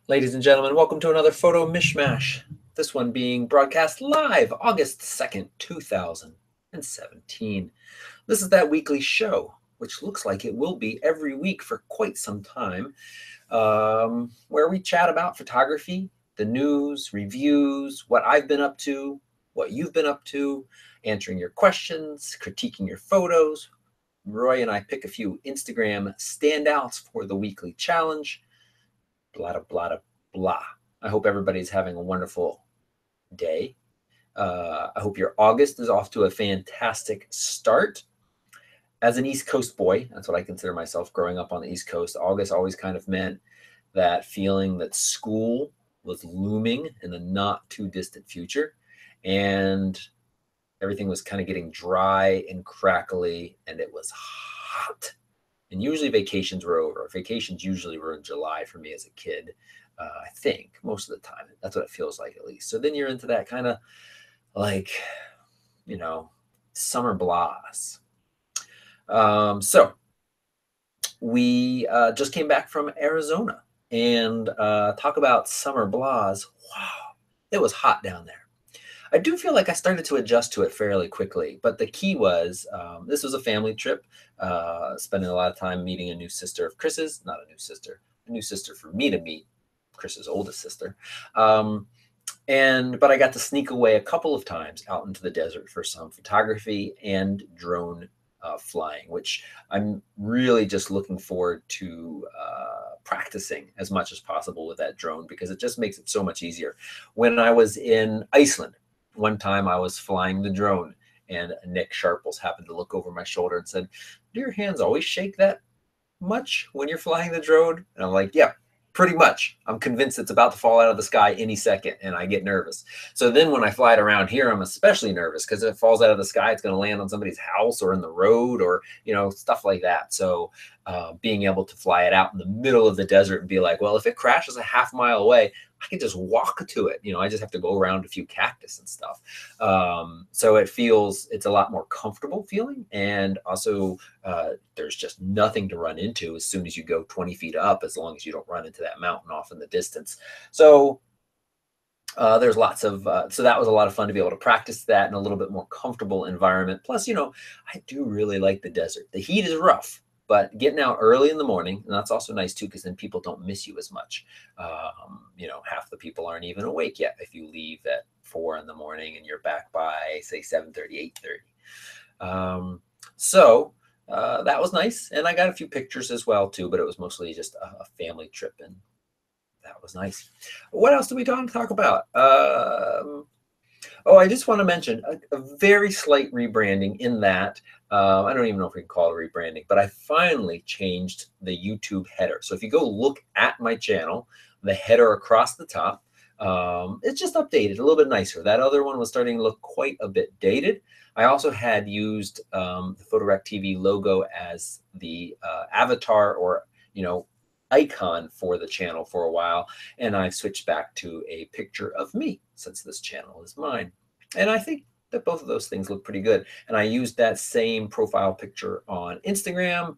Ladies and gentlemen, welcome to another photo mishmash. This one being broadcast live August 2nd, 2017. This is that weekly show, which looks like it will be every week for quite some time, where we chat about photography, the news, reviews, what I've been up to, what you've been up to, answering your questions, critiquing your photos. Roy and I pick a few Instagram standouts for the weekly challenge. Blah, blah, blah, blah. I hope everybody's having a wonderful day. I hope your August is off to a fantastic start. As an East Coast boy, that's what I consider myself growing up on the East Coast, August always kind of meant that feeling that school was looming in the not too distant future. And everything was kind of getting dry and crackly, and it was hot. And usually vacations were over. Vacations usually were in July for me as a kid, I think, most of the time. That's what it feels like, at least. So then you're into that kind of like, summer blahs. So we just came back from Arizona and talk about summer blahs. Wow, it was hot down there. I do feel like I started to adjust to it fairly quickly, but the key was this was a family trip, spending a lot of time meeting a new sister of Chris's, not a new sister for me to meet, Chris's oldest sister. But I got to sneak away a couple of times out into the desert for some photography and drone flying, which I'm really just looking forward to practicing as much as possible with that drone, because it just makes it so much easier. When I was in Iceland, one time I was flying the drone and Nick Sharples happened to look over my shoulder and said, "Do your hands always shake that much when you're flying the drone?" And I'm like, "Yeah, pretty much. I'm convinced it's about to fall out of the sky any second," and I get nervous. So then when I fly it around here, I'm especially nervous because if it falls out of the sky, it's going to land on somebody's house or in the road or, stuff like that. So being able to fly it out in the middle of the desert and be like, well, if it crashes a half mile away, I can just walk to it. I just have to go around a few cactus and stuff. So it's a lot more comfortable feeling. And also there's just nothing to run into as soon as you go 20 feet up, as long as you don't run into that mountain off in the distance. So there's lots of, so that was a lot of fun to be able to practice that in a little bit more comfortable environment. Plus, I do really like the desert. The heat is rough, but getting out early in the morning, and that's also nice too, because then people don't miss you as much. Half the people aren't even awake yet if you leave at 4 in the morning and you're back by, say, 7:30, 8:30. So that was nice. And I got a few pictures as well too, but it was mostly just a family trip, and that was nice. What else do we talk about? I just want to mention a very slight rebranding in that I don't even know if we can call it rebranding, but I finally changed the YouTube header. So if you go look at my channel, the header across the top, it's just updated a little bit nicer. That other one was starting to look quite a bit dated. I also had used the Photorec TV logo as the avatar or, icon for the channel for a while, and I've switched back to a picture of me since this channel is mine. And I think that both of those things look pretty good. And I used that same profile picture on Instagram.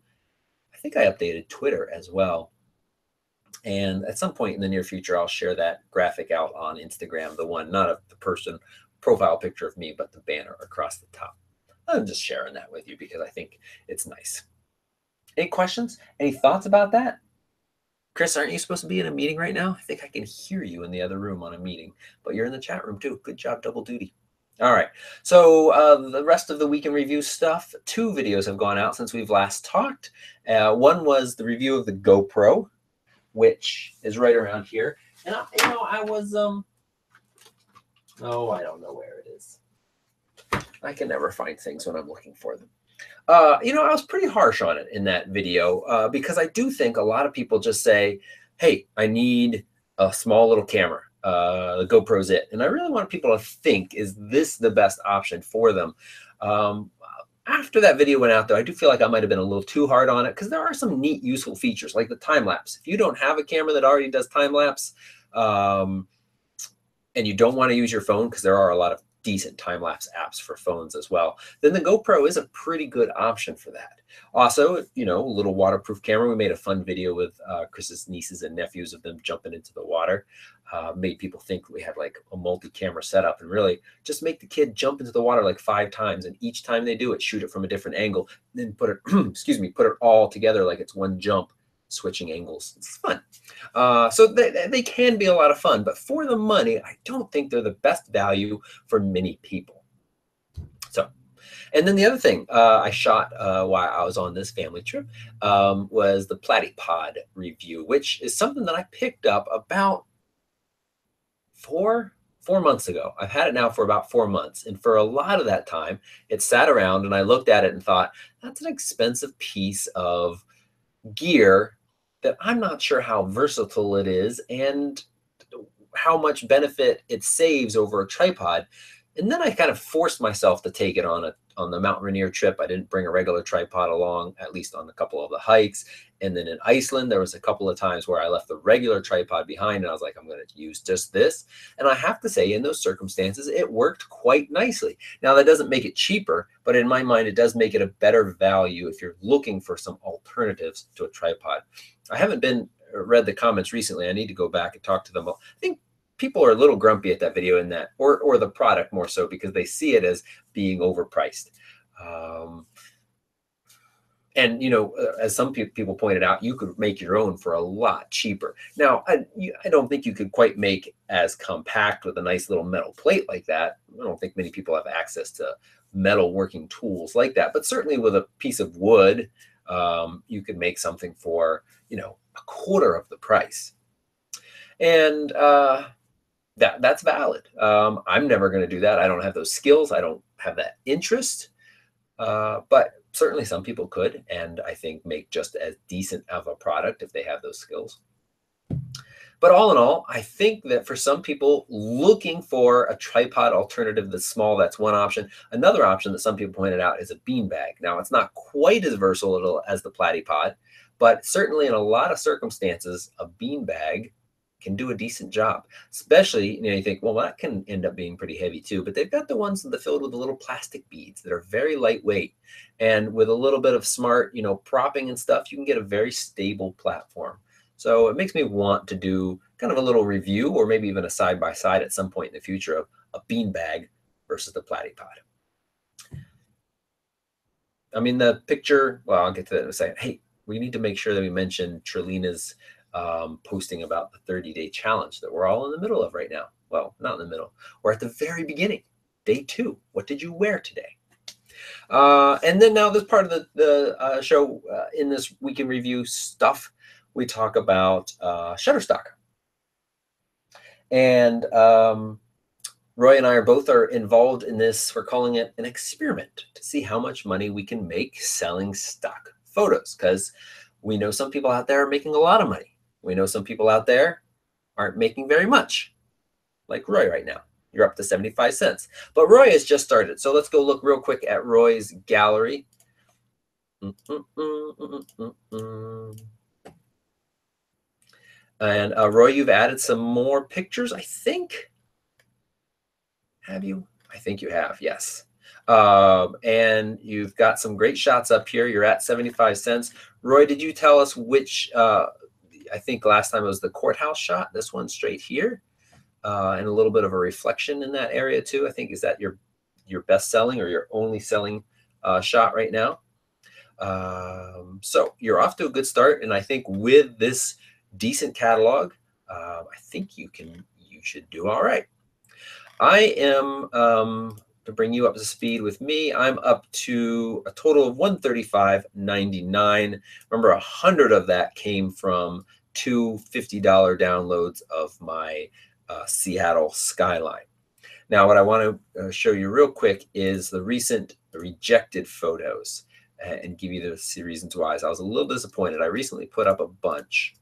I think I updated Twitter as well. And at some point in the near future, I'll share that graphic out on Instagram, the one, not of the person profile picture of me, but the banner across the top. I'm just sharing that with you because I think it's nice. Any questions? Any thoughts about that? Chris, aren't you supposed to be in a meeting right now? I think I can hear you in the other room on a meeting, but you're in the chat room too. Good job, double duty. All right, so the rest of the week in review stuff, 2 videos have gone out since we've last talked. One was the review of the GoPro, which is right around here. And I was, I don't know where it is. I can never find things when I'm looking for them. I was pretty harsh on it in that video because I do think a lot of people just say, hey, I need a small little camera. The GoPro's it. And I really want people to think, is this the best option for them? After that video went out, though, I do feel like I might have been a little too hard on it because there are some neat, useful features like the time lapse. If you don't have a camera that already does time lapse and you don't want to use your phone, because there are a lot of decent time-lapse apps for phones as well, then the GoPro is a pretty good option for that. Also, you know, a little waterproof camera. We made a fun video with Chris's nieces and nephews of them jumping into the water. Made people think we had like a multi-camera setup, and really just make the kid jump into the water like 5 times, and each time they do it, shoot it from a different angle, then put it, excuse me, put it all together like it's one jump, switching angles. It's fun. So they can be a lot of fun, but for the money, I don't think they're the best value for many people. So, and then the other thing I shot while I was on this family trip was the Platypod review, which is something that I picked up about four months ago. I've had it now for about 4 months. And for a lot of that time, it sat around and I looked at it and thought, that's an expensive piece of gear that I'm not sure how versatile it is and how much benefit it saves over a tripod. And then I kind of forced myself to take it on the Mount Rainier trip. I didn't bring a regular tripod along, at least on a couple of the hikes. And then in Iceland, there was a couple of times where I left the regular tripod behind and I was like, I'm going to use just this. And I have to say, in those circumstances, it worked quite nicely. Now, that doesn't make it cheaper, but in my mind, it does make it a better value if you're looking for some alternatives to a tripod. I haven't read the comments recently. I need to go back and talk to them. I think people are a little grumpy at that video in that, or the product more so, because they see it as being overpriced. And, you know, as some people pointed out, you could make your own for a lot cheaper. Now, I don't think you could quite make as compact with a nice little metal plate like that. I don't think many people have access to metal working tools like that. But certainly with a piece of wood, you could make something for, you know, a quarter of the price. And that's valid. I'm never going to do that. I don't have those skills. I don't have that interest. But certainly some people could, and I think make just as decent of a product if they have those skills. But all in all, I think that for some people looking for a tripod alternative that's small, that's one option. Another option that some people pointed out is a beanbag. Now, it's not quite as versatile as the Platypod, but certainly in a lot of circumstances, a beanbag can do a decent job. Especially, you know, you think, well, that can end up being pretty heavy too, but they've got the ones that are filled with the little plastic beads that are very lightweight. And with a little bit of smart, you know, propping and stuff, you can get a very stable platform. So it makes me want to do kind of a little review, or maybe even a side-by-side at some point in the future, of a beanbag versus the Platypod. I mean, the picture, well, I'll get to that in a second. Hey, we need to make sure that we mention Trelina's posting about the 30-day challenge that we're all in the middle of right now. Well, not in the middle. We're at the very beginning, day 2. What did you wear today? And then now this part of the show, in this Week in Review stuff, we talk about Shutterstock. And Roy and I are involved in this. We're calling it an experiment to see how much money we can make selling stock photos, because we know some people out there are making a lot of money. We know some people out there aren't making very much, like Roy right now. You're up to 75 cents. But Roy has just started. So let's go look real quick at Roy's gallery. And Roy, you've added some more pictures, I think. Have you? I think you have, yes. And you've got some great shots up here. You're at 75 cents. Roy, did you tell us which, I think last time it was the courthouse shot, this one straight here, and a little bit of a reflection in that area too. I think, is that your best selling or your only selling shot right now? So you're off to a good start. And I think with this decent catalog, I think you should do all right. I am, to bring you up to speed with me, I'm up to a total of $135.99. Remember, 100 of that came from 2 $50 downloads of my Seattle skyline. Now, what I want to show you real quick is the recent rejected photos and give you the reasons why. So I was a little disappointed. I recently put up a bunch.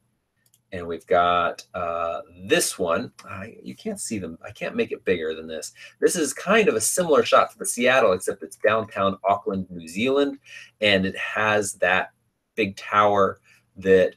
And we've got this one. You can't see them. I can't make it bigger than this. This is kind of a similar shot to the Seattle, except it's downtown Auckland, New Zealand. And it has that big tower that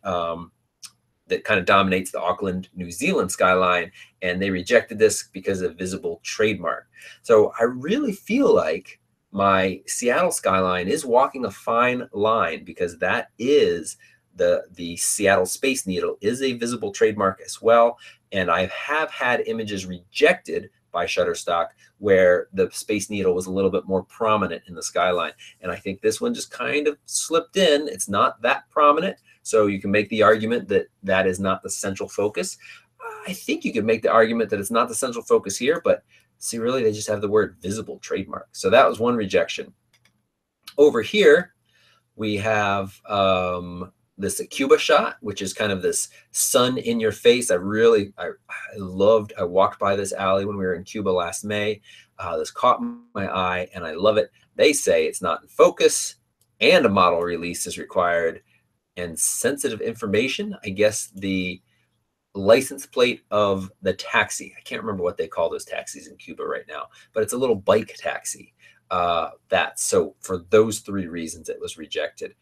that kind of dominates the Auckland, New Zealand skyline, and they rejected this because of visible trademark. So I really feel like my Seattle skyline is walking a fine line, because that is the Seattle Space Needle is a visible trademark as well. And I have had images rejected by Shutterstock where the Space Needle was a little bit more prominent in the skyline. And I think this one just kind of slipped in. It's not that prominent. So you can make the argument that that is not the central focus. I think you could make the argument that it's not the central focus here, but see, really, they just have the word visible trademark. So that was one rejection. Over here, we have this Cuba shot, which is kind of this sun in your face. I walked by this alley when we were in Cuba last May. This caught my eye and I love it. They say it's not in focus and a model release is required, and sensitive information, I guess the license plate of the taxi. I can't remember what they call those taxis in Cuba right now, but it's a little bike taxi. So for those three reasons, it was rejected.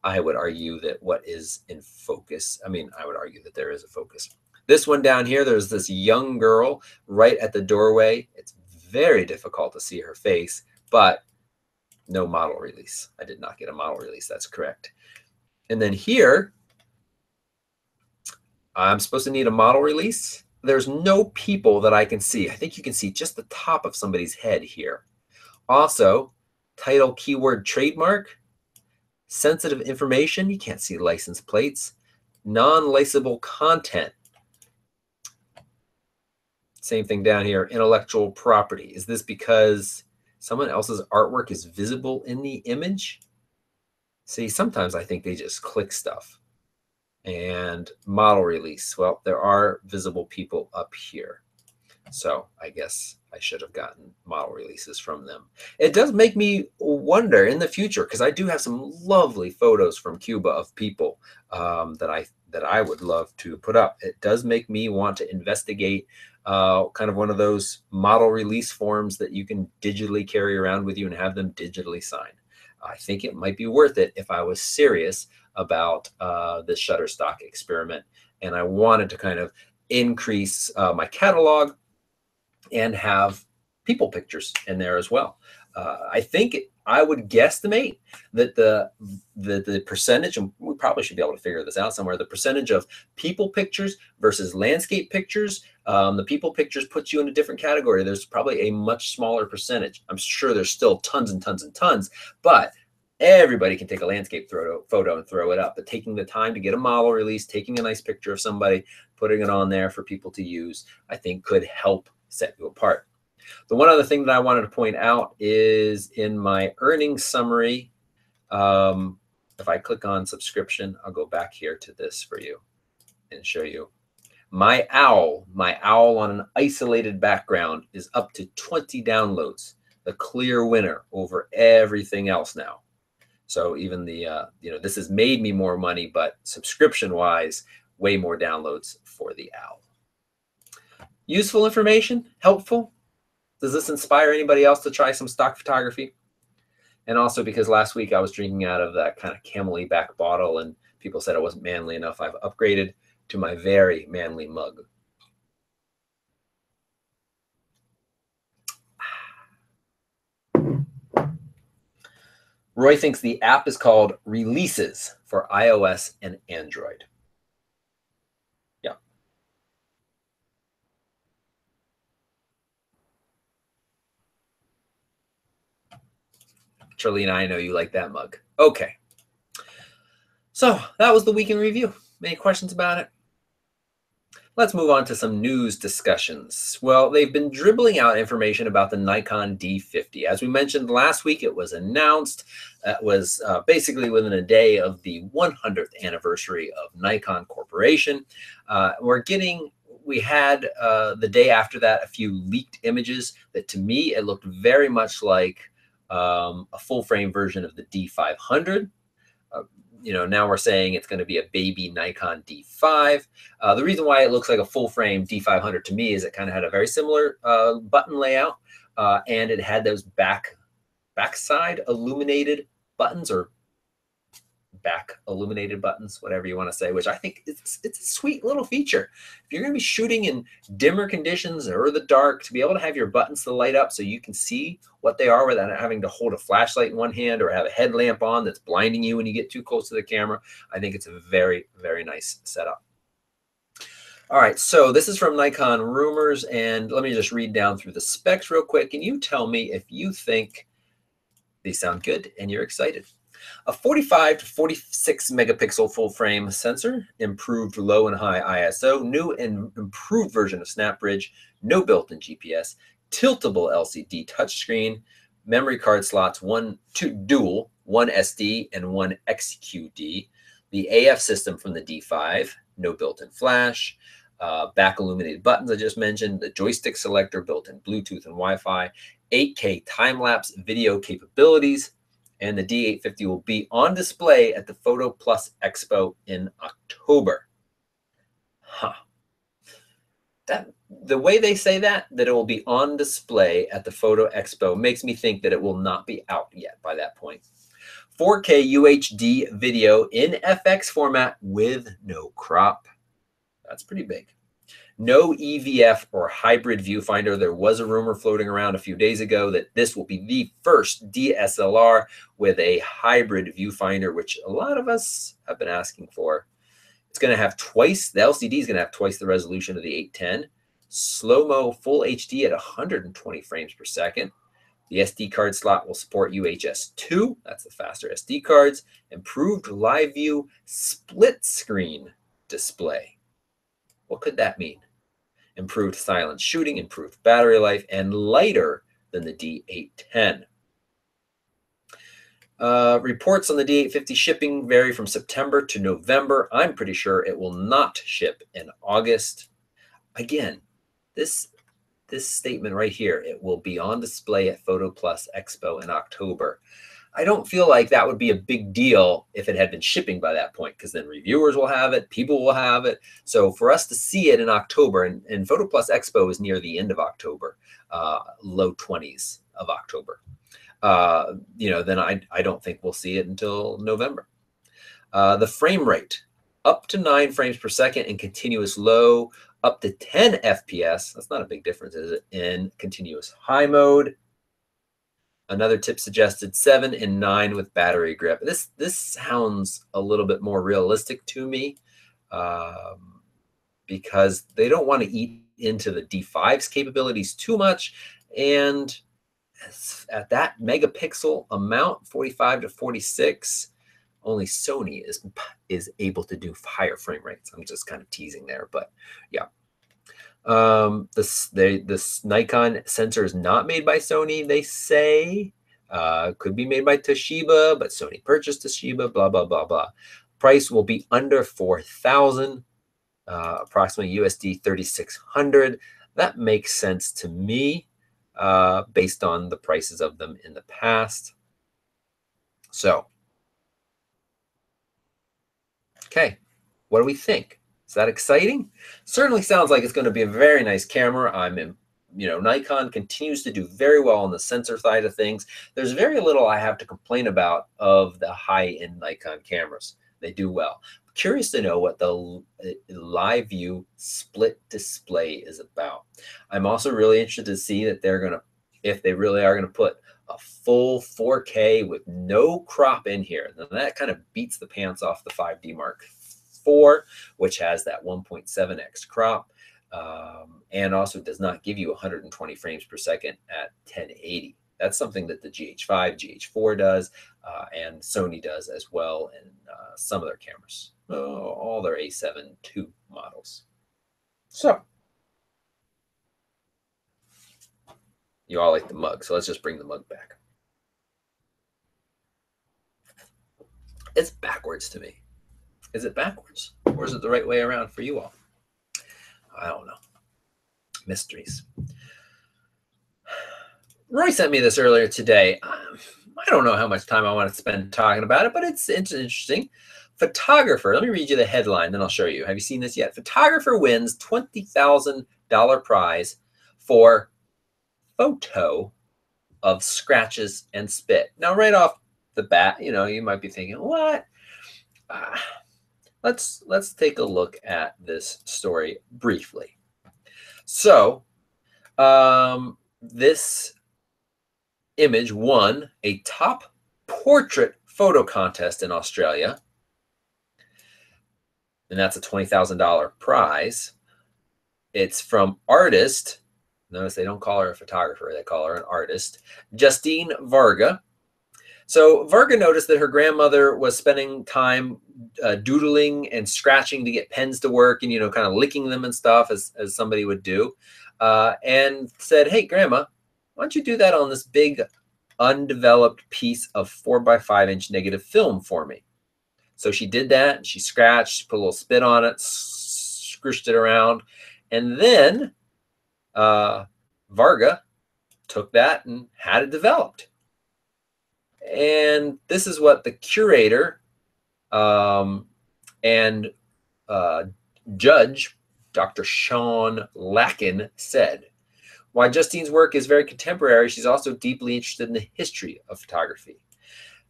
I would argue that what is in focus, I would argue that there is a focus. This one down here, there's this young girl right at the doorway. It's very difficult to see her face, but no model release. I did not get a model release. That's correct. And then here, I'm supposed to need a model release. There's no people that I can see. I think you can see just the top of somebody's head here. Also, title, keyword, trademark, sensitive information. You can't see license plates. Non-licensable content. Same thing down here, intellectual property. Is this because someone else's artwork is visible in the image? See, sometimes I think they just click stuff. And model release. Well, there are visible people up here. So I guess I should have gotten model releases from them. It does make me wonder in the future, because I do have some lovely photos from Cuba of people that I would love to put up. It does make me want to investigate kind of one of those model release forms that you can digitally carry around with you and have them digitally signed. I think it might be worth it if I was serious about this Shutterstock experiment and I wanted to kind of increase my catalog and have people pictures in there as well. I think I would guesstimate that the percentage, and we probably should be able to figure this out somewhere, the percentage of people pictures versus landscape pictures, the people pictures puts you in a different category. There's probably a much smaller percentage. I'm sure there's still tons and tons and tons, but everybody can take a landscape photo and throw it up. But taking the time to get a model release, taking a nice picture of somebody, putting it on there for people to use, I think could help set you apart. The one other thing that I wanted to point out is in my earnings summary, if I click on subscription, I'll go back here to this for you and show you. My owl on an isolated background is up to 20 downloads, the clear winner over everything else now. So even the, this has made me more money, but subscription-wise, way more downloads for the owl. Useful information? Helpful? Does this inspire anybody else to try some stock photography? And also because last week I was drinking out of that kind of camel back bottle and people said I wasn't manly enough, I've upgraded to my very manly mug. Roy thinks the app is called Releases for iOS and Android. Yeah. Charlene, I know you like that mug. Okay. So that was the week in review. Any questions about it? Let's move on to some news discussions. Well, they've been dribbling out information about the Nikon D50. As we mentioned last week, it was announced. That was basically within a day of the 100th anniversary of Nikon Corporation. We had the day after that a few leaked images that to me, it looked very much like a full frame version of the D500. Now we're saying it's going to be a baby Nikon D5. The reason why it looks like a full frame D500 to me is it kind of had a very similar button layout, and it had those backside illuminated buttons or back illuminated buttons, whatever you want to say, which I think it's a sweet little feature. If you're going to be shooting in dimmer conditions or the dark, to be able to have your buttons to light up so you can see what they are without having to hold a flashlight in one hand or have a headlamp on that's blinding you when you get too close to the camera, I think it's a very, very nice setup. All right, so this is from Nikon Rumors, and let me just read down through the specs real quick, and you tell me if you think these sound good and you're excited. A 45 to 46 megapixel full frame sensor, improved low and high ISO, new and improved version of SnapBridge, no built-in GPS, tiltable LCD touchscreen, memory card slots, dual, one SD and one XQD, the AF system from the D5, no built-in flash, back illuminated buttons I just mentioned, the joystick selector, built-in Bluetooth and Wi-Fi, 8K time-lapse video capabilities, and the D850 will be on display at the Photo Plus Expo in October. The way they say that it will be on display at the Photo Expo makes me think that it will not be out yet by that point. 4K UHD video in FX format with no crop. That's pretty big. No EVF or hybrid viewfinder. There was a rumor floating around a few days ago that this will be the first DSLR with a hybrid viewfinder, which a lot of us have been asking for. It's going to have twice, the LCD is going to have twice the resolution of the 810. Slow-mo full HD at 120 frames per second. The SD card slot will support UHS 2. That's the faster SD cards. Improved live view split screen display. What could that mean? Improved silent shooting, improved battery life, and lighter than the D810. Reports on the D850 shipping vary from September to November. I'm pretty sure it will not ship in August. Again, this statement right here, it will be on display at Photo Plus Expo in October. I don't feel like that would be a big deal if it had been shipping by that point, because then reviewers will have it, people will have it. So for us to see it in October, and Photo Plus Expo is near the end of October, low 20s of October, then I don't think we'll see it until November. The frame rate, up to 9 frames per second in continuous low, up to 10 FPS. That's not a big difference, is it? In continuous high mode. Another tip suggested 7 and 9 with battery grip. This sounds a little bit more realistic to me because they don't want to eat into the D5's capabilities too much. And at that megapixel amount, 45 to 46, only Sony is able to do higher frame rates. I'm just kind of teasing there, but yeah. This Nikon sensor is not made by Sony, they say. Could be made by Toshiba, but Sony purchased Toshiba, blah, blah, blah, blah. Price will be under $4,000, approximately USD 3,600. That makes sense to me based on the prices of them in the past. So, okay, what do we think? Is that exciting? Certainly sounds like it's going to be a very nice camera. Nikon continues to do very well on the sensor side of things. There's very little I have to complain about of the high-end Nikon cameras. They do well. I'm curious to know what the live view split display is about. I'm also really interested to see that if they really are going to put a full 4K with no crop in here, then that kind of beats the pants off the 5D Mark IV, which has that 1.7x crop, and also does not give you 120 frames per second at 1080. That's something that the GH5, GH4 does, and Sony does as well in some of their cameras, all their A7 II models. So, you all like the mug, so let's just bring the mug back. It's backwards to me. Is it backwards? Or is it the right way around for you all? I don't know. Mysteries. Roy sent me this earlier today. I don't know how much time I want to spend talking about it, but it's interesting. Photographer, let me read you the headline, then I'll show you. Have you seen this yet? Photographer wins $20,000 prize for photo of scratches and spit. Now, right off the bat, you might be thinking, what? let's take a look at this story briefly. So, this image won a top portrait photo contest in Australia, and that's a $20,000 prize. It's from artist. Notice they don't call her a photographer; they call her an artist, Justine Varga. So Varga noticed that her grandmother was spending time doodling and scratching to get pens to work, and kind of licking them and stuff as somebody would do, and said, "Hey, Grandma, why don't you do that on this big, undeveloped piece of 4x5-inch negative film for me?" So she did that. And she scratched, put a little spit on it, squished it around, and then Varga took that and had it developed. And this is what the curator and judge, Dr. Sean Lacken, said. While Justine's work is very contemporary, she's also deeply interested in the history of photography.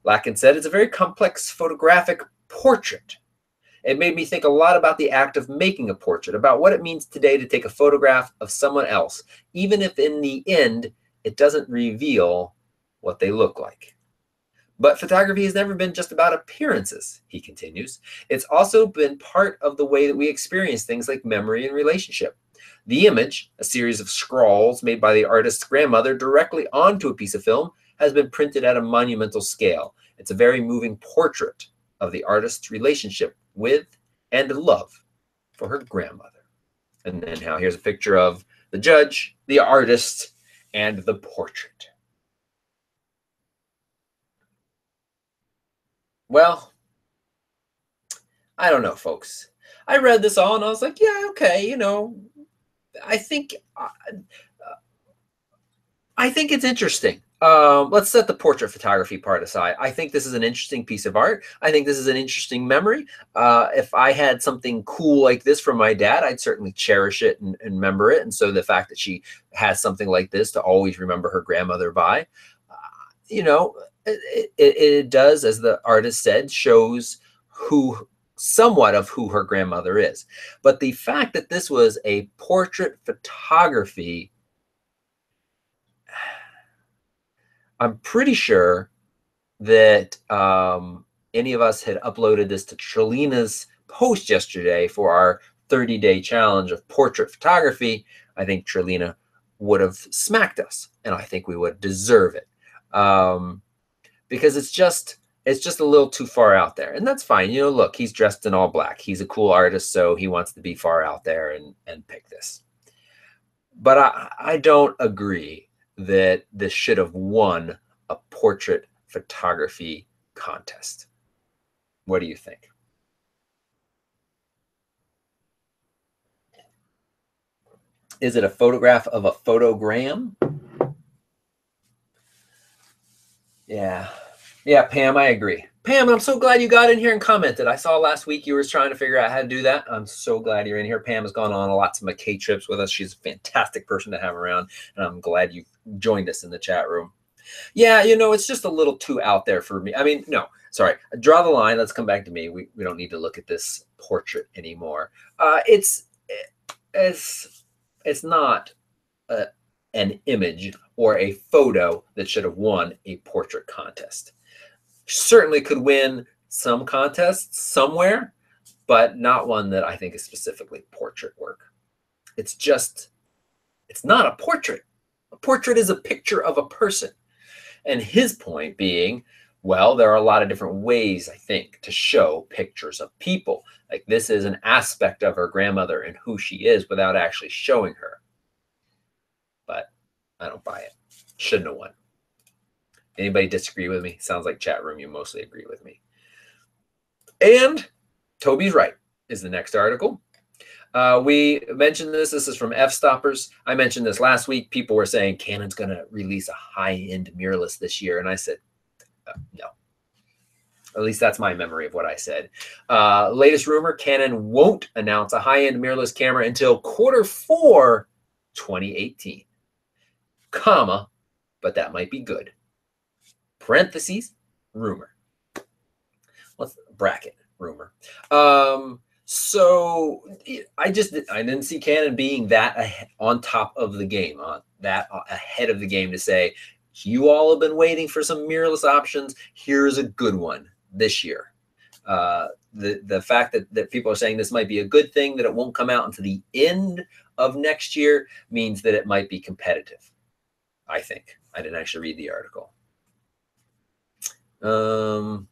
Lacken said, "It's a very complex photographic portrait. It made me think a lot about the act of making a portrait, about what it means today to take a photograph of someone else, even if in the end it doesn't reveal what they look like. But photography has never been just about appearances," he continues. "It's also been part of the way that we experience things like memory and relationship. The image, a series of scrawls made by the artist's grandmother directly onto a piece of film, has been printed at a monumental scale. It's a very moving portrait of the artist's relationship with and love for her grandmother." And then now here's a picture of the judge, the artist, and the portrait. Well, I don't know, folks. I read this all and I was like, yeah, okay, I think I think it's interesting. Let's set the portrait photography part aside. I think this is an interesting piece of art. I think this is an interesting memory. If I had something cool like this from my dad, I'd certainly cherish it and remember it. And so the fact that she has something like this to always remember her grandmother by, it does, as the artist said, shows somewhat of who her grandmother is. But the fact that this was a portrait photography, I'm pretty sure that any of us had uploaded this to Trelina's post yesterday for our 30-day challenge of portrait photography. I think Trelina would have smacked us, and I think we would deserve it, because it's just a little too far out there, and that's fine. Look, he's dressed in all black. He's a cool artist, so he wants to be far out there and pick this. But I don't agree that this should have won a portrait photography contest. What do you think? Is it a photograph of a photogram? Yeah, Pam, I agree. Pam, I'm so glad you got in here and commented. I saw last week you were trying to figure out how to do that. I'm so glad you're in here. Pam has gone on lots of McKay trips with us. She's a fantastic person to have around, and I'm glad you joined us in the chat room. Yeah, it's just a little too out there for me. I mean, no, sorry. Draw the line. Let's come back to me. We don't need to look at this portrait anymore. It's not an image or a photo that should have won a portrait contest. Certainly could win some contests somewhere, but not one that I think is specifically portrait work. It's not a portrait. A portrait is a picture of a person. And his point being, well, there are a lot of different ways, I think, to show pictures of people. Like, this is an aspect of her grandmother and who she is without actually showing her. But I don't buy it. Shouldn't have won. Anybody disagree with me? Sounds like chat room, you mostly agree with me. And Toby's right is the next article. We mentioned this. This is from F-Stoppers. I mentioned this last week. People were saying Canon's going to release a high-end mirrorless this year. And I said, no. At least that's my memory of what I said. Latest rumor, Canon won't announce a high-end mirrorless camera until Q4 2018. Comma, but that might be good. Parentheses, rumor. Let's bracket. rumor. So I didn't see Canon being that on top of the game, that ahead of the game to say, you all have been waiting for some mirrorless options. Here's a good one this year. The fact that people are saying this might be a good thing, that it won't come out until the end of next year, means that it might be competitive. I think. I didn't actually read the article. The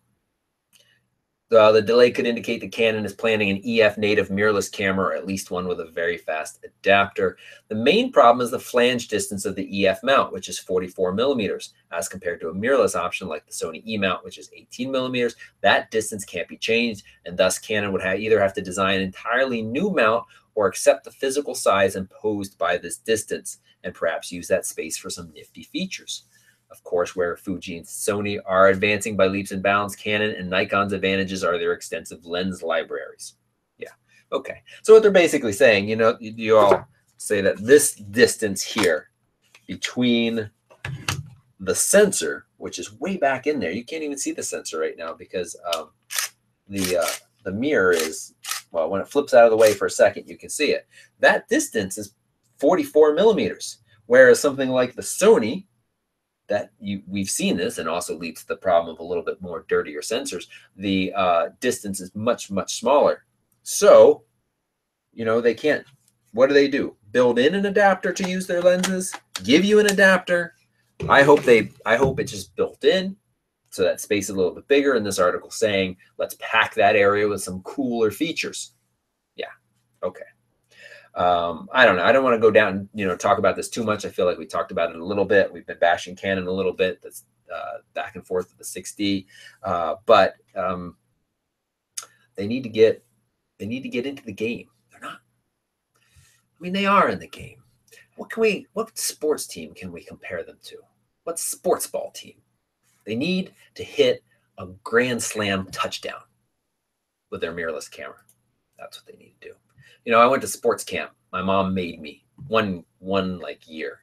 delay could indicate that Canon is planning an EF native mirrorless camera, or at least one with a very fast adapter. The main problem is the flange distance of the EF mount, which is 44 millimeters, as compared to a mirrorless option like the Sony E mount, which is 18 millimeters. That distance can't be changed, and thus Canon would either have to design an entirely new mount or accept the physical size imposed by this distance, and perhaps use that space for some nifty features. Of course, where Fuji and Sony are advancing by leaps and bounds, Canon and Nikon's advantages are their extensive lens libraries. Yeah, okay. So what they're basically saying, you all say that this distance here between the sensor, which is way back in there, you can't even see the sensor right now because the mirror is, well, when it flips out of the way for a second, you can see it. That distance is 44 millimeters, whereas something like the Sony, we've seen this, and also leads to the problem of a little bit more dirtier sensors, the distance is much, much smaller. So, they can't, what do? Build in an adapter to use their lenses, give you an adapter. I hope it's just built in so that space is a little bit bigger. In this article saying, let's pack that area with some cooler features. Yeah, okay. I don't know. I don't want to go down and, talk about this too much. I feel like we talked about it a little bit. We've been bashing Canon a little bit. That's back and forth with the 6D. But they need to get into the game. They're not. I mean, they are in the game. What sports team can we compare them to? What sports ball team? They need to hit a grand slam touchdown with their mirrorless camera. That's what they need to do. I went to sports camp. My mom made me one year,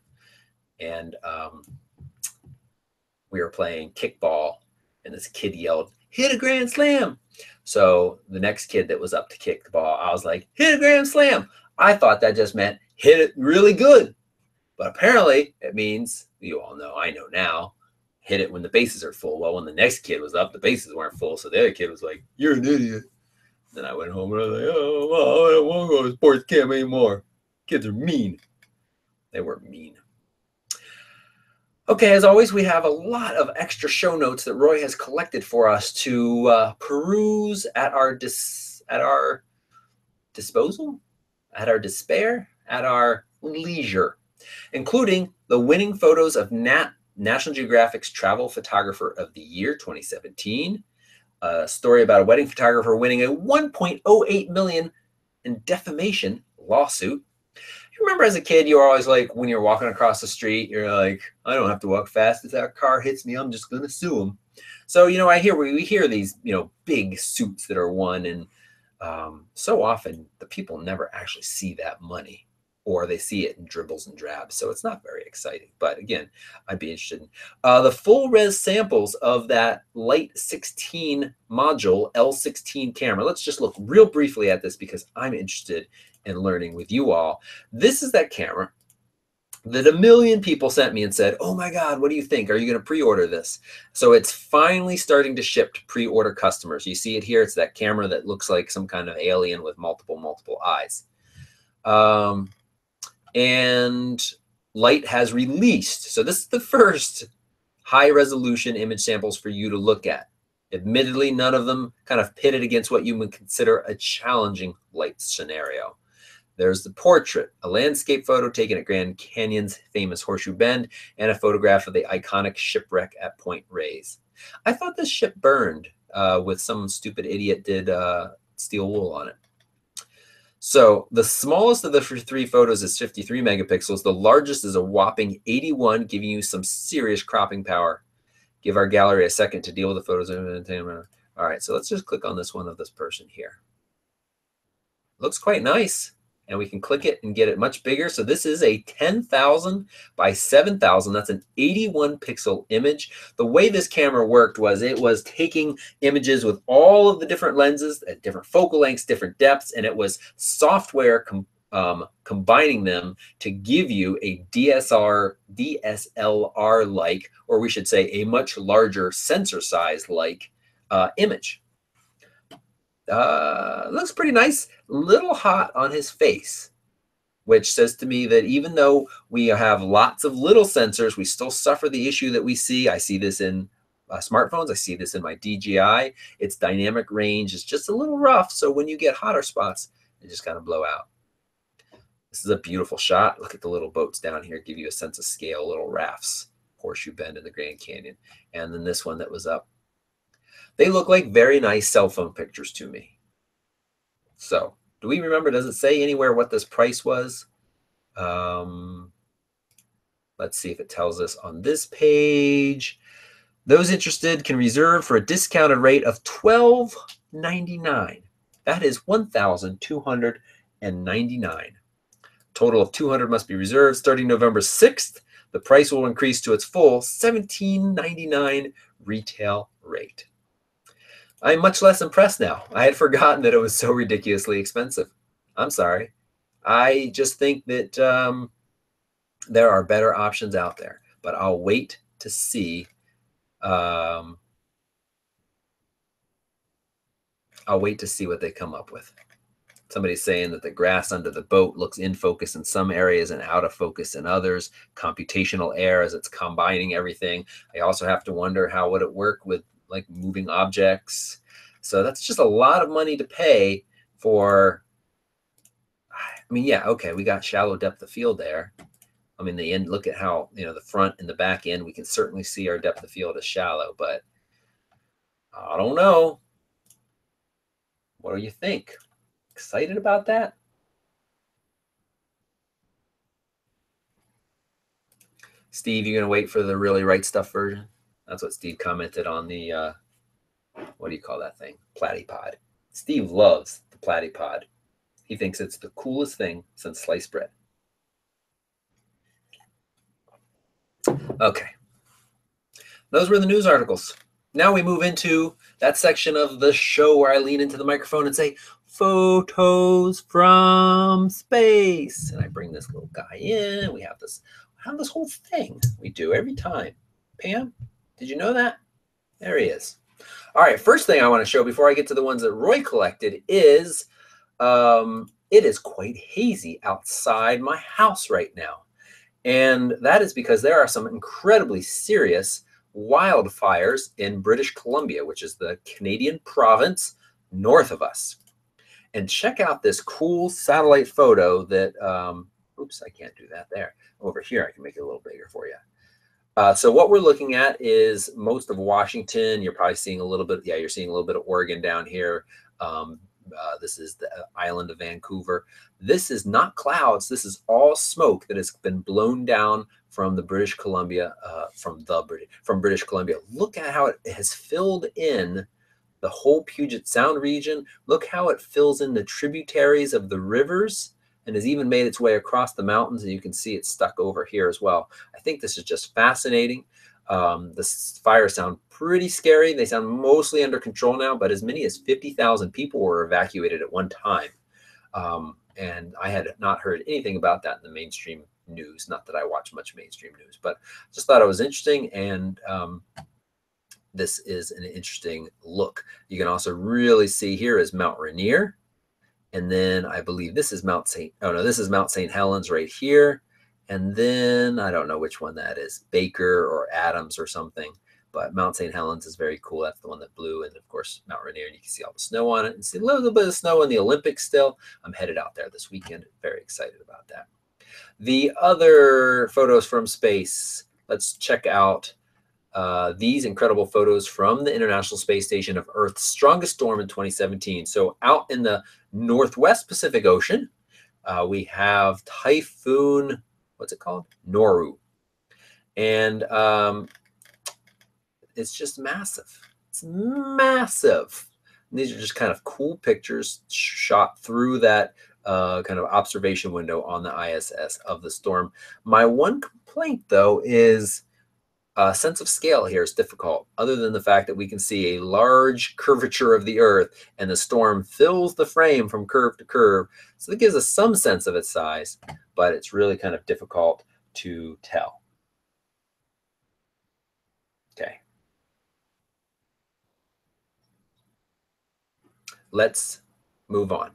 and we were playing kickball, and this kid yelled, "Hit a grand slam!" So the next kid that was up to kick the ball, I was like, "Hit a grand slam!" I thought that just meant hit it really good, but apparently it means, you all know, I know now, hit it when the bases are full. Well, when the next kid was up, the bases weren't full, so the other kid was like, "You're an idiot." Then I went home and I was like, "Oh, well, I don't want to go to sports camp anymore. Kids are mean." They were mean. Okay, as always, we have a lot of extra show notes that Roy has collected for us to peruse at our disposal, at our despair, at our leisure, including the winning photos of National Geographic's Travel Photographer of the Year 2017, a story about a wedding photographer winning a $1.08 million in defamation lawsuit. You remember as a kid, you were always like, when you're walking across the street, you're like, I don't have to walk fast. If that car hits me, I'm just going to sue him. So, we hear these, big suits that are won. And so often the people never actually see that money, or they see it in dribbles and drabs. So it's not very exciting. But again, I'd be interested in the full res samples of that Light 16 module L16 camera. Let's just look real briefly at this because I'm interested in learning with you all. This is that camera that a million people sent me and said, "Oh my God, what do you think? Are you going to pre-order this?" So it's finally starting to ship to pre-order customers. You see it here. It's that camera that looks like some kind of alien with multiple eyes. And Light has released, so this is the first high resolution image samples for you to look at. Admittedly, none of them kind of pitted against what you would consider a challenging Light scenario. There's the portrait, a landscape photo taken at Grand Canyon's famous Horseshoe Bend, and a photograph of the iconic shipwreck at Point Reyes. I thought this ship burned with some stupid idiot did steel wool on it. So the smallest of the three photos is 53 megapixels. The largest is a whopping 81, giving you some serious cropping power. Give our gallery a second to deal with the photos. All right, so let's just click on this one of this person here. Looks quite nice. and we can click it and get it much bigger. So this is a 10,000 by 7,000. That's an 81 pixel image. The way this camera worked was it was taking images with all of the different lenses at different focal lengths, different depths, and it was software combining them to give you a DSLR-like, or we should say a much larger sensor size like image. Looks pretty nice. Little hot on his face, which says to me that even though we have lots of little sensors, we still suffer the issue that we see. I see this in smartphones. I see this in my DJI. Its dynamic range is just a little rough. So when you get hotter spots, they just kind of blow out. This is a beautiful shot. Look at the little boats down here, give you a sense of scale, little rafts, Horseshoe Bend in the Grand Canyon. And then this one that was up. They look like very nice cell phone pictures to me. So do we remember, does it say anywhere what this price was? Let's see if it tells us on this page. Those interested can reserve for a discounted rate of $12.99. That is $1,299. Total of 200 must be reserved starting November 6th. The price will increase to its full $17.99 retail rate. I'm much less impressed now. I had forgotten that it was so ridiculously expensive. I'm sorry. I just think that there are better options out there, but I'll wait to see. I'll wait to see what they come up with. Somebody's saying that the grass under the boat looks in focus in some areas and out of focus in others. Computational error as it's combining everything. I also have to wonder how would it work with like moving objects. So that's just a lot of money to pay for. I mean, yeah, okay, we got shallow depth of field there. I mean, the end, look at how, you know, the front and the back end, we can certainly see our depth of field is shallow, but I don't know. What do you think? Excited about that? Steve, you're going to wait for the really right stuff version? That's what Steve commented on the, what do you call that thing? Platypod. Steve loves the Platypod. He thinks it's the coolest thing since sliced bread. Okay. Those were the news articles. Now we move into that section of the show where I lean into the microphone and say, photos from space. And I bring this little guy in. We have this whole thing we do every time. Pam, did you know that? There he is. All right, first thing I want to show before I get to the ones that Roy collected is it is quite hazy outside my house right now. And that is because there are some incredibly serious wildfires in British Columbia, which is the Canadian province north of us. And check out this cool satellite photo that, oops, I can't do that there. Over here, I can make it a little bigger for you. So what we're looking at is most of Washington. You're probably seeing a little bit, yeah, you're seeing a little bit of Oregon down here. This is the island of Vancouver. This is not clouds. This is all smoke that has been blown down from the British Columbia, from British Columbia. Look at how it has filled in the whole Puget Sound region. Look how it fills in the tributaries of the rivers and has even made its way across the mountains. And you can see it's stuck over here as well. I think this is just fascinating. The fires sound pretty scary. They sound mostly under control now, but as many as 50,000 people were evacuated at one time. And I had not heard anything about that in the mainstream news. Not that I watch much mainstream news, but just thought it was interesting. And this is an interesting look. You can also really see here is Mount Rainier. And then I believe this is Mount St. Helens right here. And then I don't know which one that is, Baker or Adams or something. But Mount St. Helens is very cool. That's the one that blew. And of course, Mount Rainier, and you can see all the snow on it and see a little bit of snow in the Olympics still. I'm headed out there this weekend. Very excited about that. The other photos from space, let's check out these incredible photos from the International Space Station of Earth's strongest storm in 2017. So out in the Northwest Pacific Ocean, we have Typhoon, what's it called? Noru. And it's just massive. It's massive. And these are just kind of cool pictures shot through that kind of observation window on the ISS of the storm. My one complaint, though, is sense of scale here is difficult, other than the fact that we can see a large curvature of the Earth, and the storm fills the frame from curve to curve. So that gives us some sense of its size, but it's really kind of difficult to tell. Okay. Let's move on.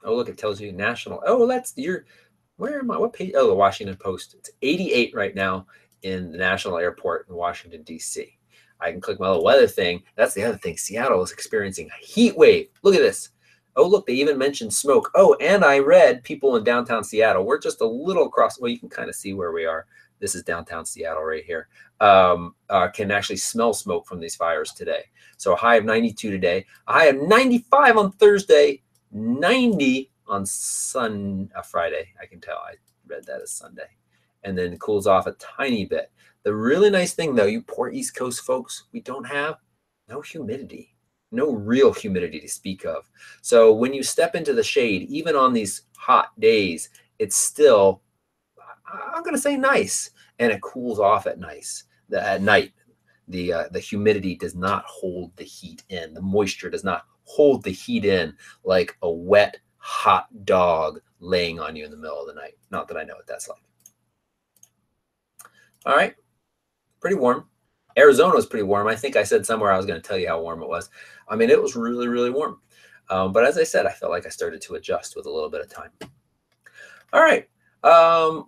Oh, look, it tells you national. Oh, where am I? What page? Oh, the Washington Post. It's 88 right now in the National Airport in Washington, D.C. I can click my little weather thing. That's the other thing. Seattle is experiencing a heat wave. Look at this. Oh, look, they even mentioned smoke. Oh, and I read people in downtown Seattle. We're just a little across. Well, you can kind of see where we are. This is downtown Seattle right here. Can actually smell smoke from these fires today. So a high of 92 today, a high of 95 on Thursday, 90 on Friday. I can tell. I read that as Sunday. And then cools off a tiny bit. The really nice thing, though, you poor East Coast folks, we don't have no humidity, no real humidity to speak of. So when you step into the shade, even on these hot days, it's still, I'm going to say, nice. And it cools off at night. The humidity does not hold the heat in. The moisture does not hold the heat in like a wet, hot dog laying on you in the middle of the night. Not that I know what that's like. All right, pretty warm. Arizona was pretty warm. I think I said somewhere I was going to tell you how warm it was. I mean, it was really, really warm. But as I said, I felt like I started to adjust with a little bit of time. All right,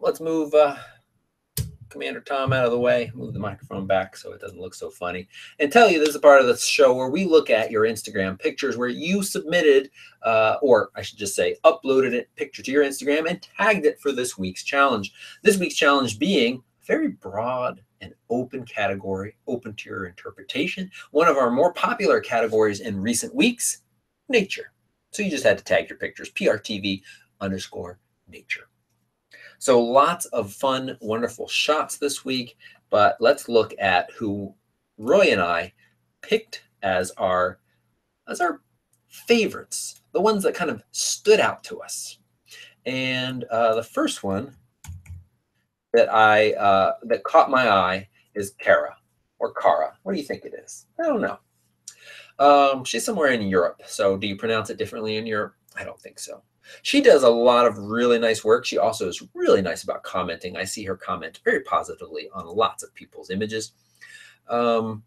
let's move Commander Tom out of the way, move the microphone back so it doesn't look so funny, and tell you this is a part of the show where we look at your Instagram pictures where you submitted, or I should just say uploaded a picture to your Instagram and tagged it for this week's challenge. This week's challenge being a very broad and open category, open to your interpretation. One of our more popular categories in recent weeks, nature. So you just had to tag your pictures, PRTV_nature. So lots of fun, wonderful shots this week, but let's look at who Roy and I picked as our favorites, the ones that kind of stood out to us. And the first one that caught my eye is Kara or Kara. What do you think it is? I don't know. She's somewhere in Europe. So do you pronounce it differently in Europe? I don't think so. She does a lot of really nice work. She also is really nice about commenting. I see her comment very positively on lots of people's images. And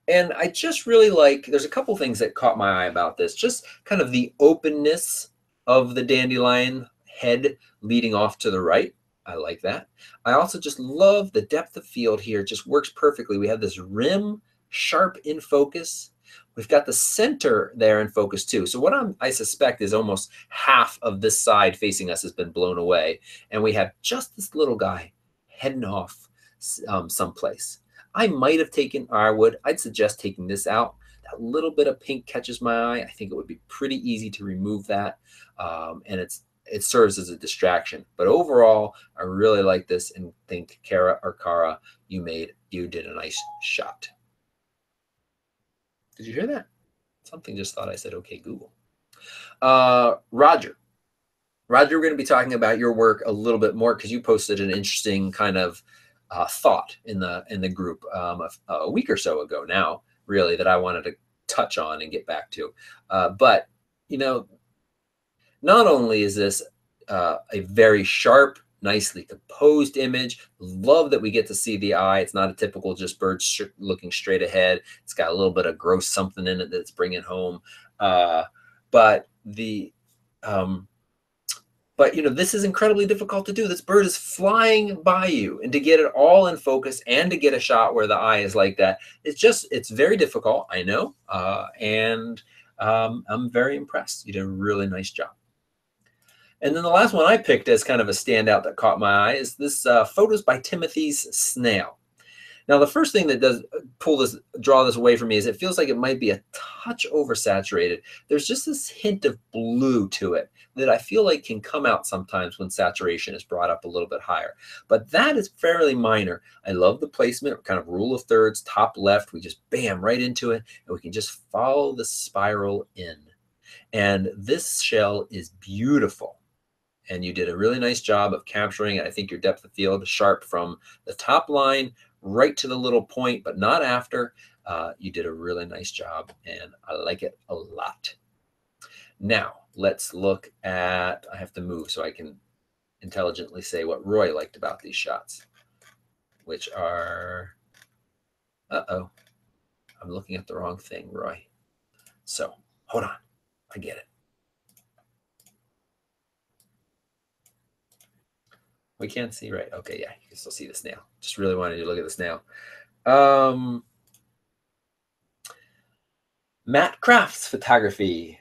I just really like, there's a couple things that caught my eye about this. Just kind of the openness of the dandelion head leading off to the right. I like that. I also just love the depth of field here. It just works perfectly. We have this rim sharp in focus. We've got the center there in focus too. So what I suspect is almost half of this side facing us has been blown away. And we have just this little guy heading off someplace. I might have taken, or I'd suggest taking this out. That little bit of pink catches my eye. I think it would be pretty easy to remove that. And it serves as a distraction. But overall, I really like this and think Kara, you did a nice shot. Did you hear that? Something just thought I said, okay, Google. Roger, we're going to be talking about your work a little bit more because you posted an interesting kind of thought in the group a week or so ago now, really, that I wanted to touch on and get back to. But, you know, not only is this a very sharp, nicely composed image. Love that we get to see the eye. It's not a typical just bird looking straight ahead. It's got a little bit of gross something in it that's bringing home. But you know, this is incredibly difficult to do. This bird is flying by you, and to get it all in focus and to get a shot where the eye is like that, it's very difficult. I know. And I'm very impressed. You did a really nice job. And then the last one I picked as kind of a standout that caught my eye is this photos by Timothy's snail. Now, the first thing that does draw this away from me is it feels like it might be a touch oversaturated. There's just this hint of blue to it that I feel like can come out sometimes when saturation is brought up a little bit higher. But that is fairly minor. I love the placement, kind of rule of thirds, top left. We just bam right into it, and we can just follow the spiral in. And this shell is beautiful. And you did a really nice job of capturing it. I think your depth of field sharp from the top line right to the little point, but not after. You did a really nice job, and I like it a lot. Now, let's look at, I have to move so I can intelligently say what Roy liked about these shots, which are, uh-oh, I'm looking at the wrong thing, Roy. So, hold on, I get it. We can't see, right? Okay, yeah, you can still see the snail. Just really wanted you to look at the snail. Matt Craft's photography.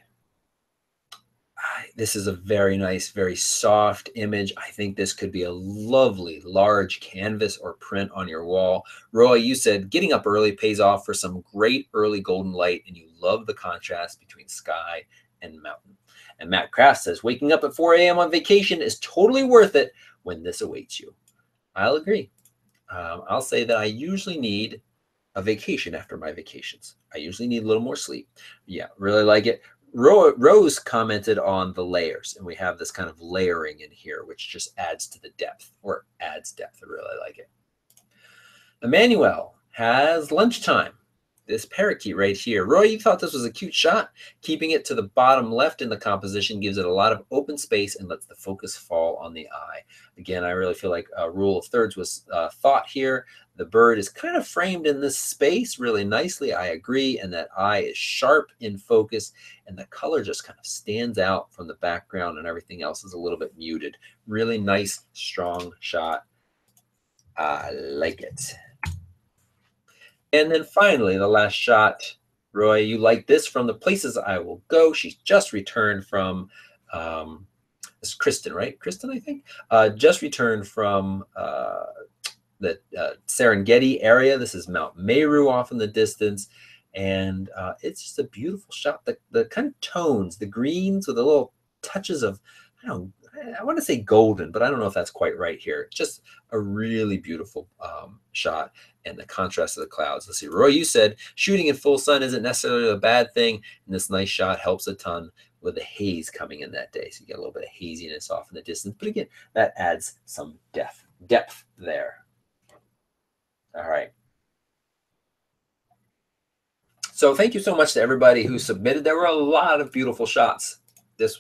This is a very nice, very soft image. I think this could be a lovely large canvas or print on your wall. Roy, you said getting up early pays off for some great early golden light, and you love the contrast between sky and mountain. And Matt Kraft says waking up at 4 a.m. on vacation is totally worth it when this awaits you. I'll agree. I'll say that I usually need a vacation after my vacations. I usually need a little more sleep. Yeah, really like it. Rose commented on the layers, and we have this kind of layering in here, which just adds to the depth, or adds depth. I really like it. Emmanuel has lunchtime. This parakeet right here. Roy, you thought this was a cute shot. Keeping it to the bottom left in the composition gives it a lot of open space and lets the focus fall on the eye. Again, I really feel like a rule of thirds was thought here. The bird is kind of framed in this space really nicely. I agree. And that eye is sharp in focus, and the color just kind of stands out from the background, and everything else is a little bit muted. Really nice, strong shot. I like it. And then finally, the last shot. Roy, you like this from The Places I Will Go. She's just returned from, this is Kristen, right? Kristen, I think. Just returned from the Serengeti area. This is Mount Meru off in the distance. And it's just a beautiful shot. The kind of tones, the greens with the little touches of, I want to say golden, but I don't know if that's quite right here. Just a really beautiful shot, and the contrast of the clouds. Let's see, Roy, you said shooting in full sun isn't necessarily a bad thing, and this nice shot helps a ton with the haze coming in that day. So you get a little bit of haziness off in the distance, but again, that adds some depth there. All right. So thank you so much to everybody who submitted. There were a lot of beautiful shots. It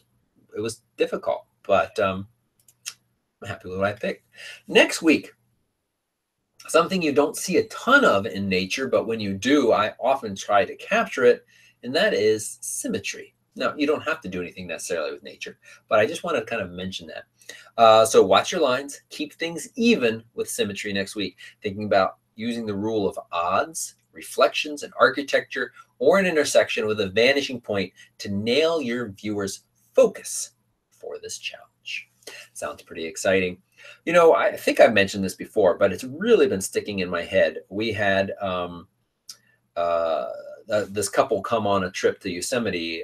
was difficult, but I'm happy with what I picked. Next week, something you don't see a ton of in nature, but when you do, I often try to capture it, and that is symmetry. Now, you don't have to do anything necessarily with nature, but I just want to kind of mention that. So watch your lines, keep things even with symmetry next week, thinking about using the rule of odds, reflections, and architecture, or an intersection with a vanishing point to nail your viewer's focus for this challenge. Sounds pretty exciting. You know, I think I've mentioned this before, but it's really been sticking in my head. We had this couple come on a trip to Yosemite.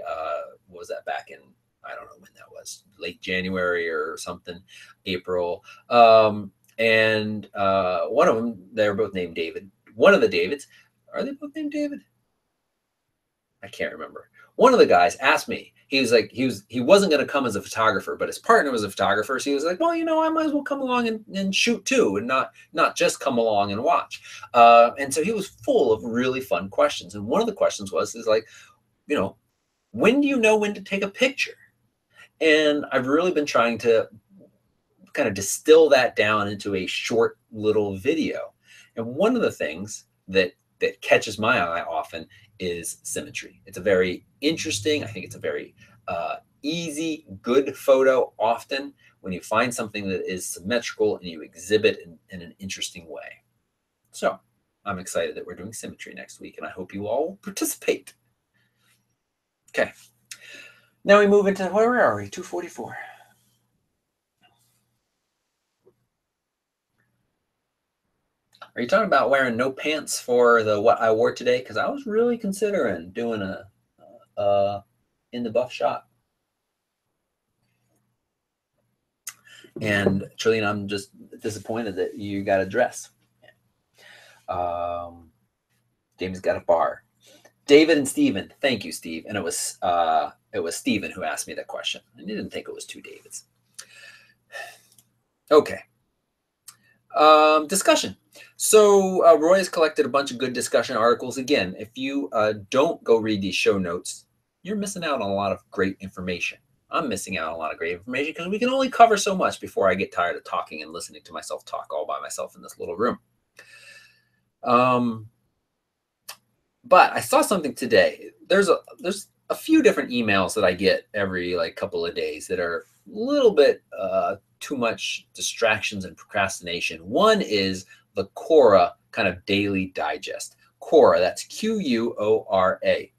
What was that, back in, I don't know when that was, late January or something, April. And one of them, they're both named David. One of the Davids, are they both named David? I can't remember. One of the guys asked me, he was like, he wasn't going to come as a photographer, but his partner was a photographer. So he was like, well, I might as well come along and shoot too, and not just come along and watch. And so he was full of really fun questions. And one of the questions is like, when do you know when to take a picture? And I've really been trying to kind of distill that down into a short little video. And one of the things that catches my eye often is symmetry. It's a very interesting, I think it's a very easy, good photo often when you find something that is symmetrical and you exhibit in an interesting way. So I'm excited that we're doing symmetry next week, and I hope you all will participate. Okay. Now we move into, where are we? 244. Are you talking about wearing no pants for what I wore today? Because I was really considering doing a in the buff shot. And Trillian, I'm just disappointed that you got a dress. James got a bar. David and Steven, thank you, Steve. And it was It was Stephen who asked me that question. I didn't think it was two Davids. Okay. Discussion. So Roy has collected a bunch of good discussion articles. Again, if you don't go read these show notes, you're missing out on a lot of great information. I'm missing out on a lot of great information because we can only cover so much before I get tired of talking and listening to myself talk all by myself in this little room. But I saw something today. There's a few different emails that I get every like couple of days that are a little bit too much distractions and procrastination. One is the Quora kind of daily digest. Quora, that's Quora.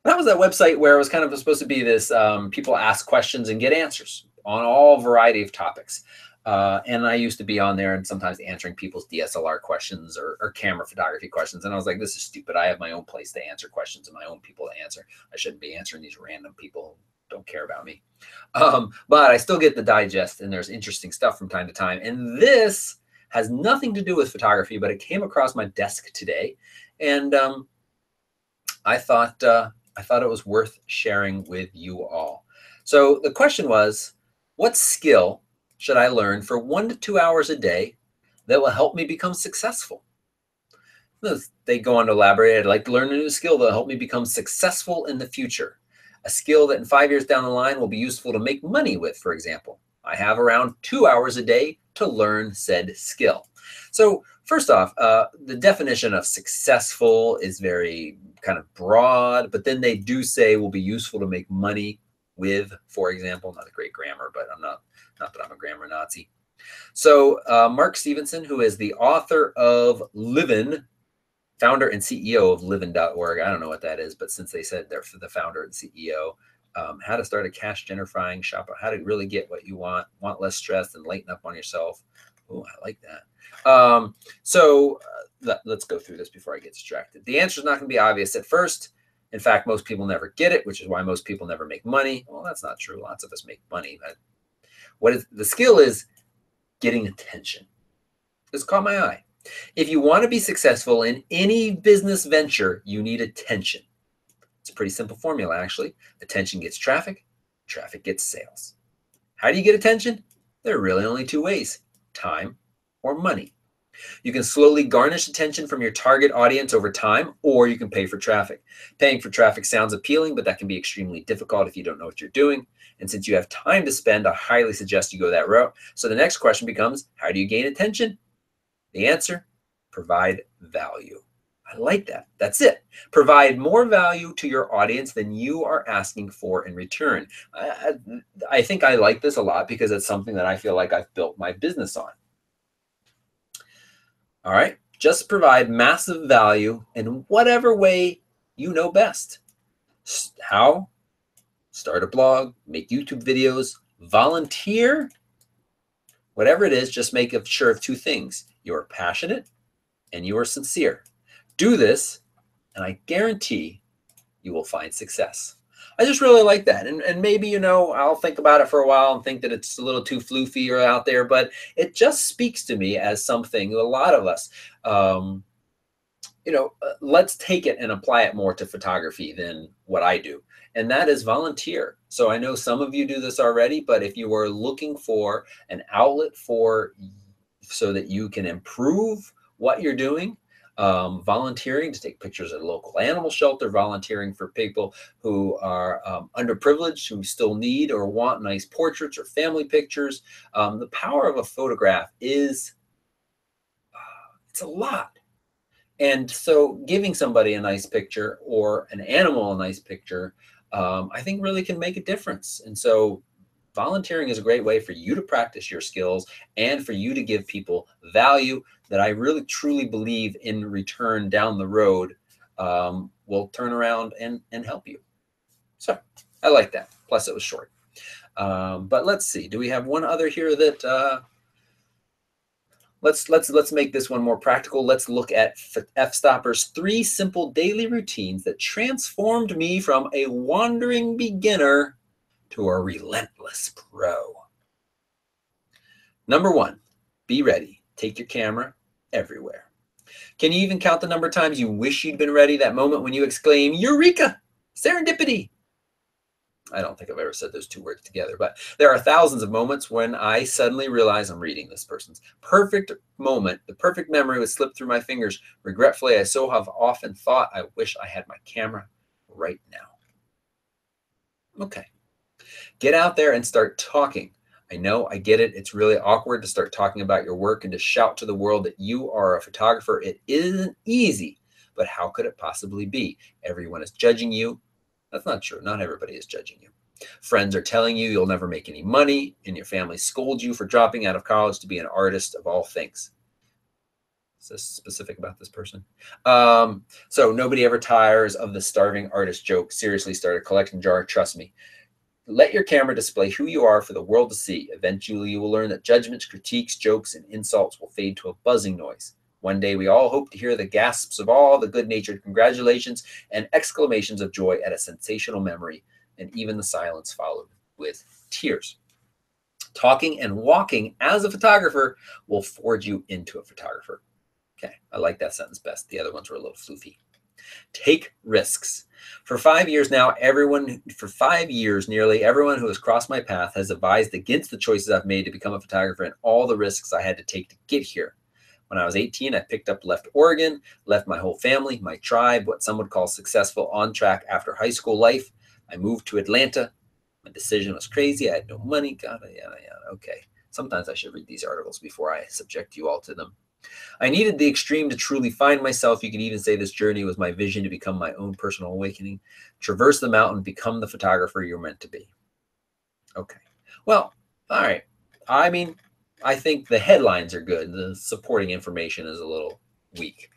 That was that website where it was kind of supposed to be this people ask questions and get answers on all variety of topics. And I used to be on there and sometimes answering people's DSLR questions or camera photography questions. And I was like, this is stupid. I have my own place to answer questions and my own people to answer. I shouldn't be answering these random people who don't care about me. But I still get the digest and there's interesting stuff from time to time. And this has nothing to do with photography, but it came across my desk today. And I thought it was worth sharing with you all. So the question was, what skill should I learn for 1 to 2 hours a day that will help me become successful? They go on to elaborate. I'd like to learn a new skill that will help me become successful in the future. A skill that in 5 years down the line will be useful to make money with, for example. I have around 2 hours a day to learn said skill. So first off, the definition of successful is very kind of broad, but then they do say will be useful to make money with, for example. Not a great grammar, but not that I'm a grammar Nazi. So Mark Stevenson, who is the author of Livin', founder and CEO of livin.org. I don't know what that is, but since they said they're the founder and CEO, how to start a cash generifying shop, how to really get what you want less stress and lighten up on yourself. Oh, I like that. Let's go through this before I get distracted. The answer is not going to be obvious at first. In fact, most people never get it, which is why most people never make money. Well, that's not true. Lots of us make money. But the skill is getting attention. This caught my eye. If you want to be successful in any business venture, you need attention. It's a pretty simple formula, actually. Attention gets traffic, traffic gets sales. How do you get attention? There are really only two ways: time or money. You can slowly garnish attention from your target audience over time, or you can pay for traffic. Paying for traffic sounds appealing, but that can be extremely difficult if you don't know what you're doing. And since you have time to spend, I highly suggest you go that route. So the next question becomes, how do you gain attention? The answer, provide value. I like that. That's it. Provide more value to your audience than you are asking for in return. I think I like this a lot because it's something that I feel like I've built my business on. All right. Just provide massive value in whatever way you know best. How? Start a blog, make YouTube videos, volunteer. Whatever it is, just make sure of two things. You're passionate and you are sincere. Do this, and I guarantee you will find success. I just really like that. And maybe, I'll think about it for a while and think that it's a little too floofy or out there, but it just speaks to me as something a lot of us, let's take it and apply it more to photography than what I do. And that is volunteer. So I know some of you do this already, but if you are looking for an outlet so that you can improve what you're doing, volunteering to take pictures at a local animal shelter, volunteering for people who are underprivileged, who still need or want nice portraits or family pictures. The power of a photograph is, it's a lot. And so giving somebody a nice picture or an animal a nice picture, I think really can make a difference. And so volunteering is a great way for you to practice your skills and for you to give people value that I really truly believe in return down the road will turn around and help you. So I like that. Plus it was short. But let's see. Do we have one other here that let's make this one more practical. Let's look at F-Stopper's 3 simple daily routines that transformed me from a wandering beginner to a relentless pro. Number 1, be ready. Take your camera everywhere. Can you even count the number of times you wish you'd been ready? That moment when you exclaim, Eureka! Serendipity! I don't think I've ever said those two words together, but there are thousands of moments when I suddenly realize I'm reading this person's perfect moment. The perfect memory would slip through my fingers. Regretfully, I so have often thought I wish I had my camera right now. Okay. Get out there and start talking. I know, I get it. It's really awkward to start talking about your work and to shout to the world that you are a photographer. It isn't easy, but how could it possibly be? Everyone is judging you. That's not true. Not everybody is judging you. Friends are telling you you'll never make any money, and your family scolds you for dropping out of college to be an artist of all things. Is this specific about this person? So nobody ever tires of the starving artist joke. Seriously, start a collection jar. Trust me. Let your camera display who you are for the world to see. Eventually, you will learn that judgments, critiques, jokes, and insults will fade to a buzzing noise. One day, we all hope to hear the gasps of all the good-natured congratulations and exclamations of joy at a sensational memory, and even the silence followed with tears. Talking and walking as a photographer will forge you into a photographer. Okay, I like that sentence best. The other ones were a little floofy. Take risks. For 5 years now, nearly everyone who has crossed my path has advised against the choices I've made to become a photographer and all the risks I had to take to get here. When I was 18, I left Oregon, left my whole family, my tribe, what some would call successful on track after high school life. I moved to Atlanta. My decision was crazy. I had no money. God, yada, yada. Okay. Sometimes I should read these articles before I subject you all to them. I needed the extreme to truly find myself. You could even say this journey was my vision to become my own personal awakening. Traverse the mountain, become the photographer you're meant to be. Okay. Well, all right. I mean, I think the headlines are good. The supporting information is a little weak.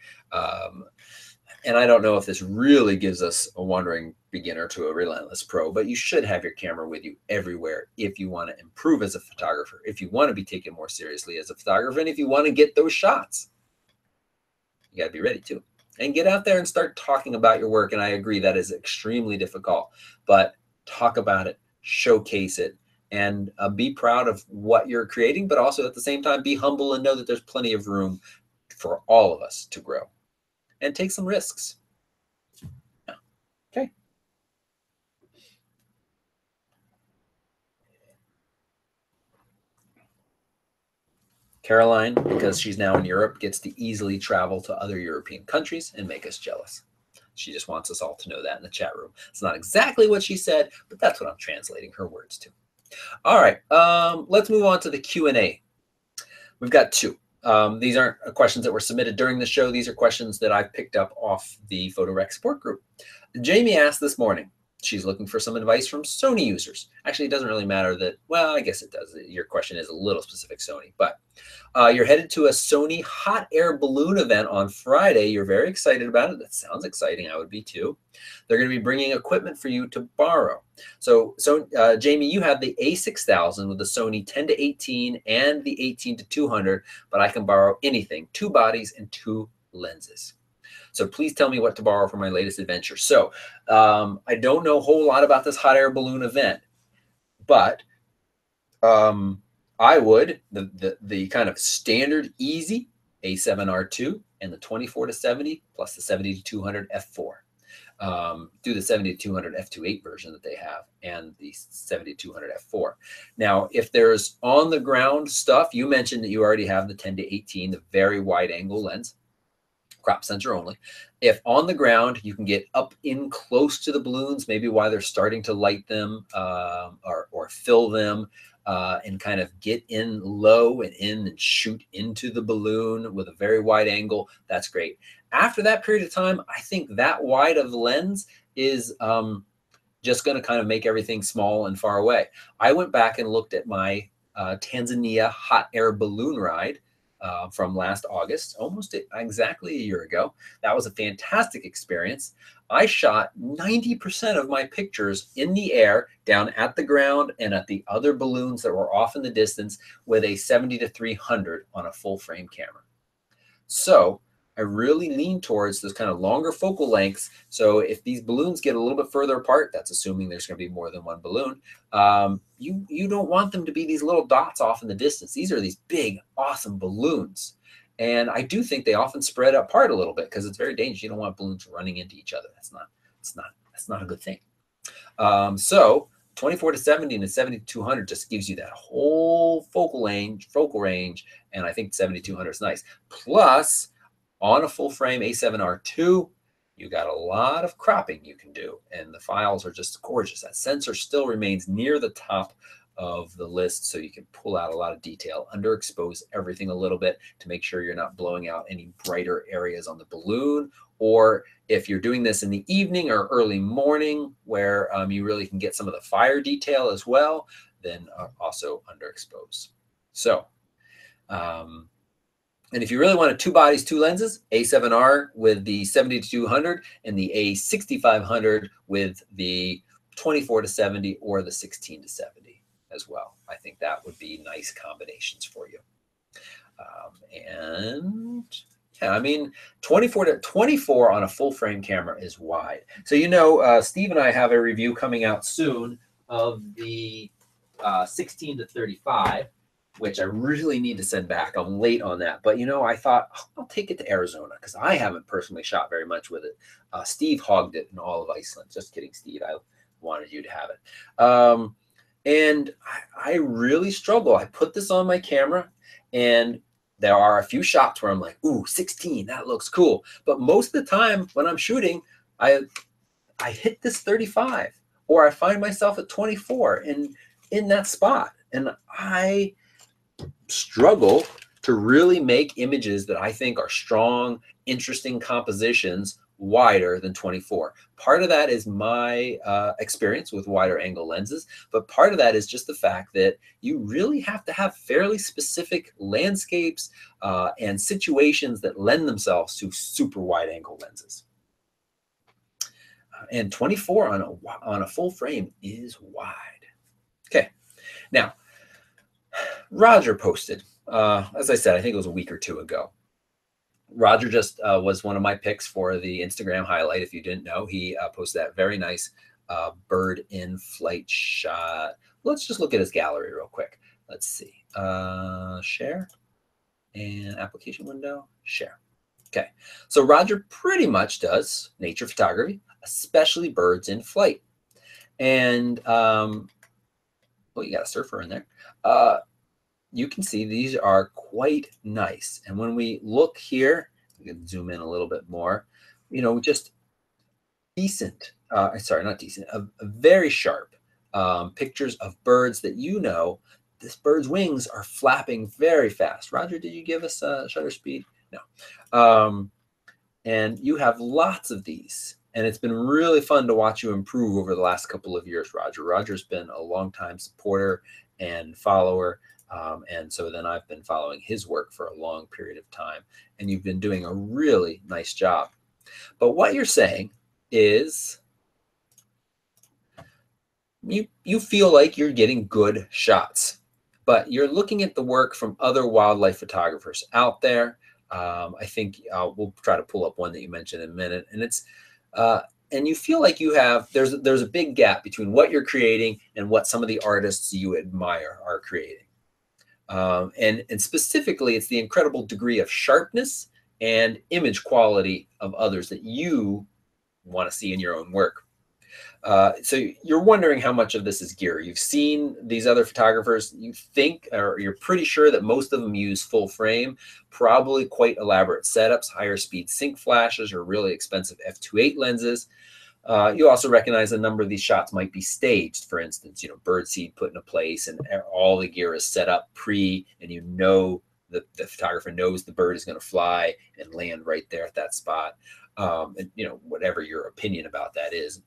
And I don't know if this really gives us a wandering beginner to a relentless pro, but you should have your camera with you everywhere if you want to improve as a photographer, if you want to be taken more seriously as a photographer, and if you want to get those shots. You got to be ready too. And get out there and start talking about your work. And I agree that is extremely difficult, but talk about it, showcase it, and be proud of what you're creating, but also at the same time, be humble and know that there's plenty of room for all of us to grow and take some risks. Okay. Caroline, because she's now in Europe, gets to easily travel to other European countries and make us jealous. She just wants us all to know that in the chat room. It's not exactly what she said, but that's what I'm translating her words to. All right, let's move on to the Q&A. We've got two. These aren't questions that were submitted during the show. These are questions that I've picked up off the PhotoRec support group. Jamie asked this morning, she's looking for some advice from Sony users. Actually, it doesn't really matter that, well, I guess it does. Your question is a little specific Sony, but you're headed to a Sony hot air balloon event on Friday. You're very excited about it. That sounds exciting. I would be too. They're going to be bringing equipment for you to borrow. So Jamie, you have the A6000 with the Sony 10 to 18 and the 18 to 200, but I can borrow anything, 2 bodies and 2 lenses. So please tell me what to borrow for my latest adventure. So I don't know a whole lot about this hot air balloon event, but I would, the kind of standard easy A7R2 and the 24 to 70 plus the 70 to 200 F4. Do the 70 to 200 F2.8 version that they have and the 70 to 200 F4. Now, if there's on the ground stuff, you mentioned that you already have the 10 to 18, the very wide angle lens, crop sensor only. If on the ground, you can get up in close to the balloons, maybe while they're starting to light them or fill them, and kind of get in low and in and shoot into the balloon with a very wide angle, that's great. After that period of time, I think that wide of lens is just going to kind of make everything small and far away. I went back and looked at my Tanzania hot air balloon ride from last August, almost exactly a year ago. That was a fantastic experience. I shot 90% of my pictures in the air, down at the ground, and at the other balloons that were off in the distance with a 70 to 300 on a full frame camera. So I really lean towards those kind of longer focal lengths. So if these balloons get a little bit further apart, that's assuming there's going to be more than one balloon. You don't want them to be these little dots off in the distance. These are these big, awesome balloons. And I do think they often spread apart a little bit because it's very dangerous. You don't want balloons running into each other. That's not a good thing. So 24 to 70 and 70 to 200 just gives you that whole focal range, and I think 7200 is nice. Plus, on a full frame A7R2, you got a lot of cropping you can do, and the files are just gorgeous. That sensor still remains near the top of the list, so you can pull out a lot of detail, underexpose everything a little bit to make sure you're not blowing out any brighter areas on the balloon. Or if you're doing this in the evening or early morning where you really can get some of the fire detail as well, then also underexpose. So, and if you really want 2 bodies, 2 lenses, A7R with the 70 to 200 and the A6500 with the 24 to 70 or the 16 to 70 as well. I think that would be nice combinations for you. And yeah, I mean, 24 to 24 on a full frame camera is wide. So, you know, Steve and I have a review coming out soon of the 16 to 35, which I really need to send back. I'm late on that. But, you know, I thought, oh, I'll take it to Arizona because I haven't personally shot very much with it. Steve hogged it in all of Iceland. Just kidding, Steve. I wanted you to have it. And I really struggle. I put this on my camera, and there are a few shots where I'm like, ooh, 16, that looks cool. But most of the time when I'm shooting, I hit this 35, or I find myself at 24 in that spot. And I struggle to really make images that I think are strong, interesting compositions wider than 24. Part of that is my experience with wider angle lenses, but part of that is just the fact that you really have to have fairly specific landscapes and situations that lend themselves to super wide angle lenses. And 24 on a full frame is wide. Okay, now Roger posted, as I said, I think it was a week or two ago. Roger just was one of my picks for the Instagram highlight. If you didn't know, he posted that very nice bird in flight shot. Let's just look at his gallery real quick. Let's see. Share and application window, share. Okay, so Roger pretty much does nature photography, especially birds in flight. And, oh, you got a surfer in there. You can see these are quite nice. And when we look here, we can zoom in a little bit more, you know, just decent, sorry, not decent, a very sharp pictures of birds that, you know, this bird's wings are flapping very fast. Roger, did you give us shutter speed? No. And you have lots of these. And it's been really fun to watch you improve over the last couple of years, Roger. Roger's been a longtime supporter and follower. And so then I've been following his work for a long period of time, and you've been doing a really nice job. But what you're saying is you feel like you're getting good shots, but you're looking at the work from other wildlife photographers out there. I think we'll try to pull up one that you mentioned in a minute, and it's and you feel like you have there's a big gap between what you're creating and what some of the artists you admire are creating. And specifically, it's the incredible degree of sharpness and image quality of others that you want to see in your own work. So you're wondering how much of this is gear. You've seen these other photographers, you think, or you're pretty sure that most of them use full frame, probably quite elaborate setups, higher speed sync flashes, or really expensive f2.8 lenses. You also recognize a number of these shots might be staged. For instance, you know, birdseed put into place and all the gear is set up and you know the photographer knows the bird is going to fly and land right there at that spot. And, you know, whatever your opinion about that is,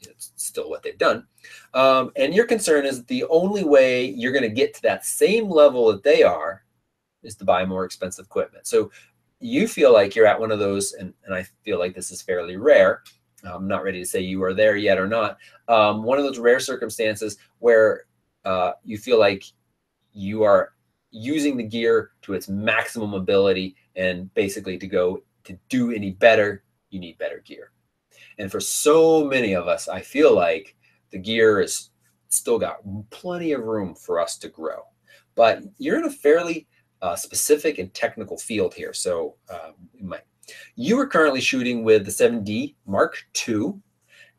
it's still what they've done. And your concern is that the only way you're going to get to that same level that they are is to buy more expensive equipment. So you feel like you're at one of those, and I feel like this is fairly rare. I'm not ready to say you are there yet or not. One of those rare circumstances where you feel like you are using the gear to its maximum ability, and basically to do any better, you need better gear. And for so many of us, I feel like the gear is still got plenty of room for us to grow. But you're in a fairly specific and technical field here. So you were currently shooting with the 7D Mark II,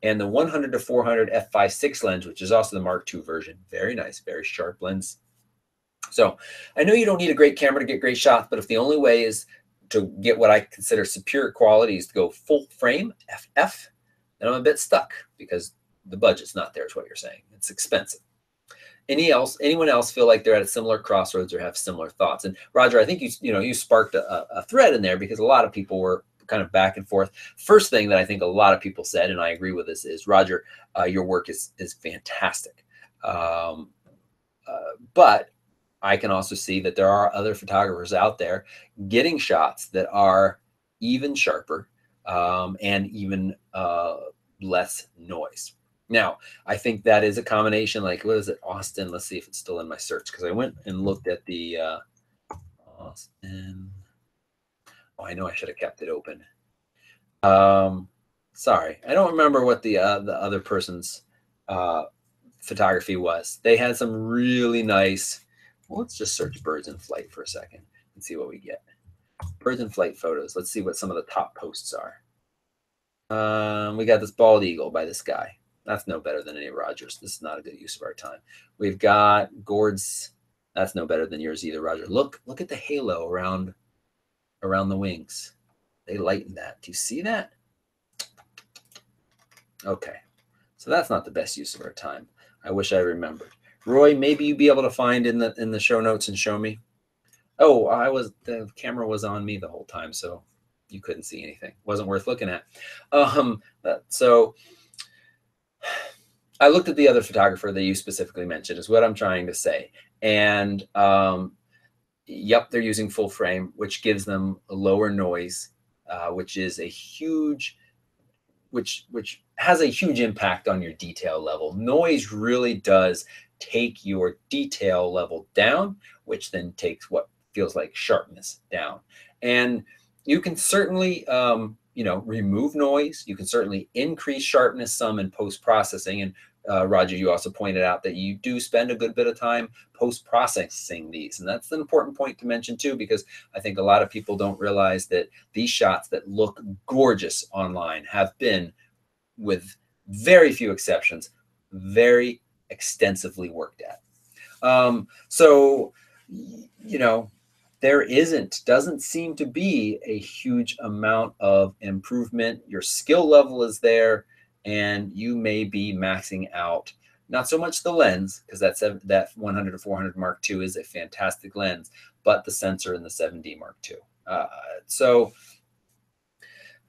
and the 100 to 400 f5.6 lens, which is also the Mark II version. Very nice, very sharp lens. So I know you don't need a great camera to get great shots, but if the only way is to get what I consider superior quality is to go full frame FF, then I'm a bit stuck because the budget's not there, is what you're saying. It's expensive. Anyone else feel like they're at a similar crossroads or have similar thoughts? And Roger, I think you sparked a thread in there because a lot of people were kind of back and forth. First thing that I think a lot of people said, and I agree with this, is Roger, your work is fantastic. But I can also see that there are other photographers out there getting shots that are even sharper and even less noise. Now, I think that is a combination, like, what is it, Austin? Let's see if it's still in my search, because I went and looked at the Austin. Oh, I know I should have kept it open. Sorry, I don't remember what the other person's photography was. They had some really nice, well, let's just search birds in flight for a second and see what we get. Birds in flight photos. Let's see what some of the top posts are. We got this bald eagle by this guy. That's no better than any Rogers. This is not a good use of our time. We've got Gord's. That's no better than yours either, Roger. Look at the halo around the wings. They lighten that. Do you see that? Okay. So that's not the best use of our time. I wish I remembered. Roy, maybe you'd be able to find in the show notes and show me. Oh, the camera was on me the whole time, so you couldn't see anything. Wasn't worth looking at. So I looked at the other photographer that you specifically mentioned, is what I'm trying to say. And yep, they're using full frame, which gives them a lower noise, which is a huge, which has a huge impact on your detail level. Noise really does take your detail level down, which then takes what feels like sharpness down. And you can certainly remove noise. You can certainly increase sharpness some in post-processing. And Roger, you also pointed out that you do spend a good bit of time post-processing these. And that's an important point to mention too, because I think a lot of people don't realize that these shots that look gorgeous online have been, with very few exceptions, very extensively worked at. So, there doesn't seem to be a huge amount of improvement. Your skill level is there, and you may be maxing out, not so much the lens, because that 100 to 400 Mark II is a fantastic lens, but the sensor in the 7D Mark II. So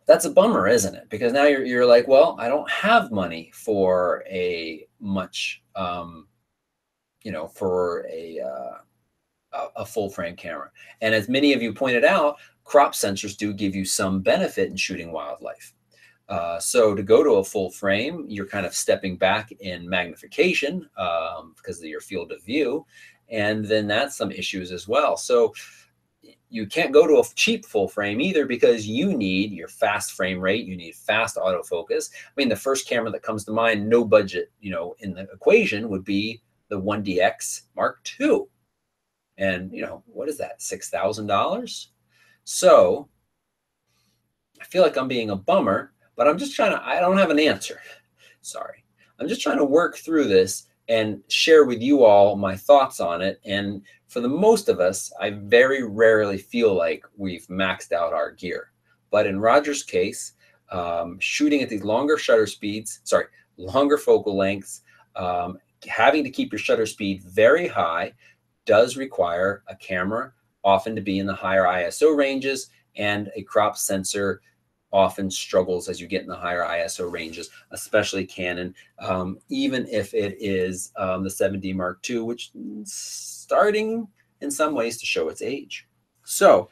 that's a bummer, isn't it? Because now you're like, well, I don't have money for a full frame camera. And as many of you pointed out, crop sensors do give you some benefit in shooting wildlife. So to go to a full frame, you're kind of stepping back in magnification because of your field of view. And then that's some issues as well. So you can't go to a cheap full frame either, because you need your fast frame rate. You need fast autofocus. I mean, the first camera that comes to mind, no budget, in the equation, would be the 1DX Mark II. And, what is that, $6,000? So I feel like I'm being a bummer, but I'm just I don't have an answer. Sorry. I'm just trying to work through this and share with you all my thoughts on it. And for the most of us, I very rarely feel like we've maxed out our gear. But in Roger's case, shooting at these longer focal lengths, having to keep your shutter speed very high does require a camera often to be in the higher ISO ranges, and a crop sensor often struggles as you get in the higher ISO ranges, especially Canon, even if it is the 7D Mark II, which is starting in some ways to show its age. So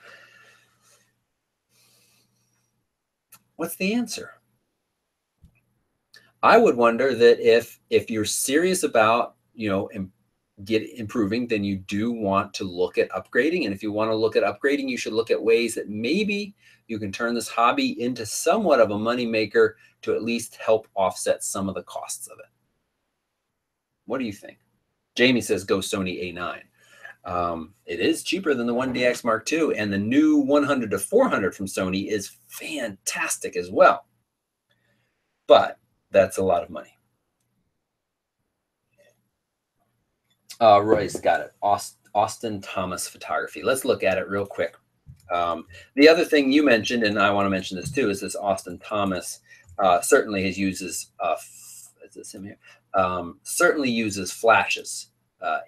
what's the answer? I would wonder that if you're serious about, improving, then you do want to look at upgrading. And if you want to look at upgrading, you should look at ways that maybe you can turn this hobby into somewhat of a moneymaker to at least help offset some of the costs of it. What do you think? Jamie says, go Sony A9. It is cheaper than the 1DX Mark II, and the new 100 to 400 from Sony is fantastic as well. But That's a lot of money. Roy's got it. Austin Thomas Photography. Let's look at it real quick. The other thing you mentioned, and I want to mention this too, is this Austin Thomas certainly uses is this him here? Certainly uses flashes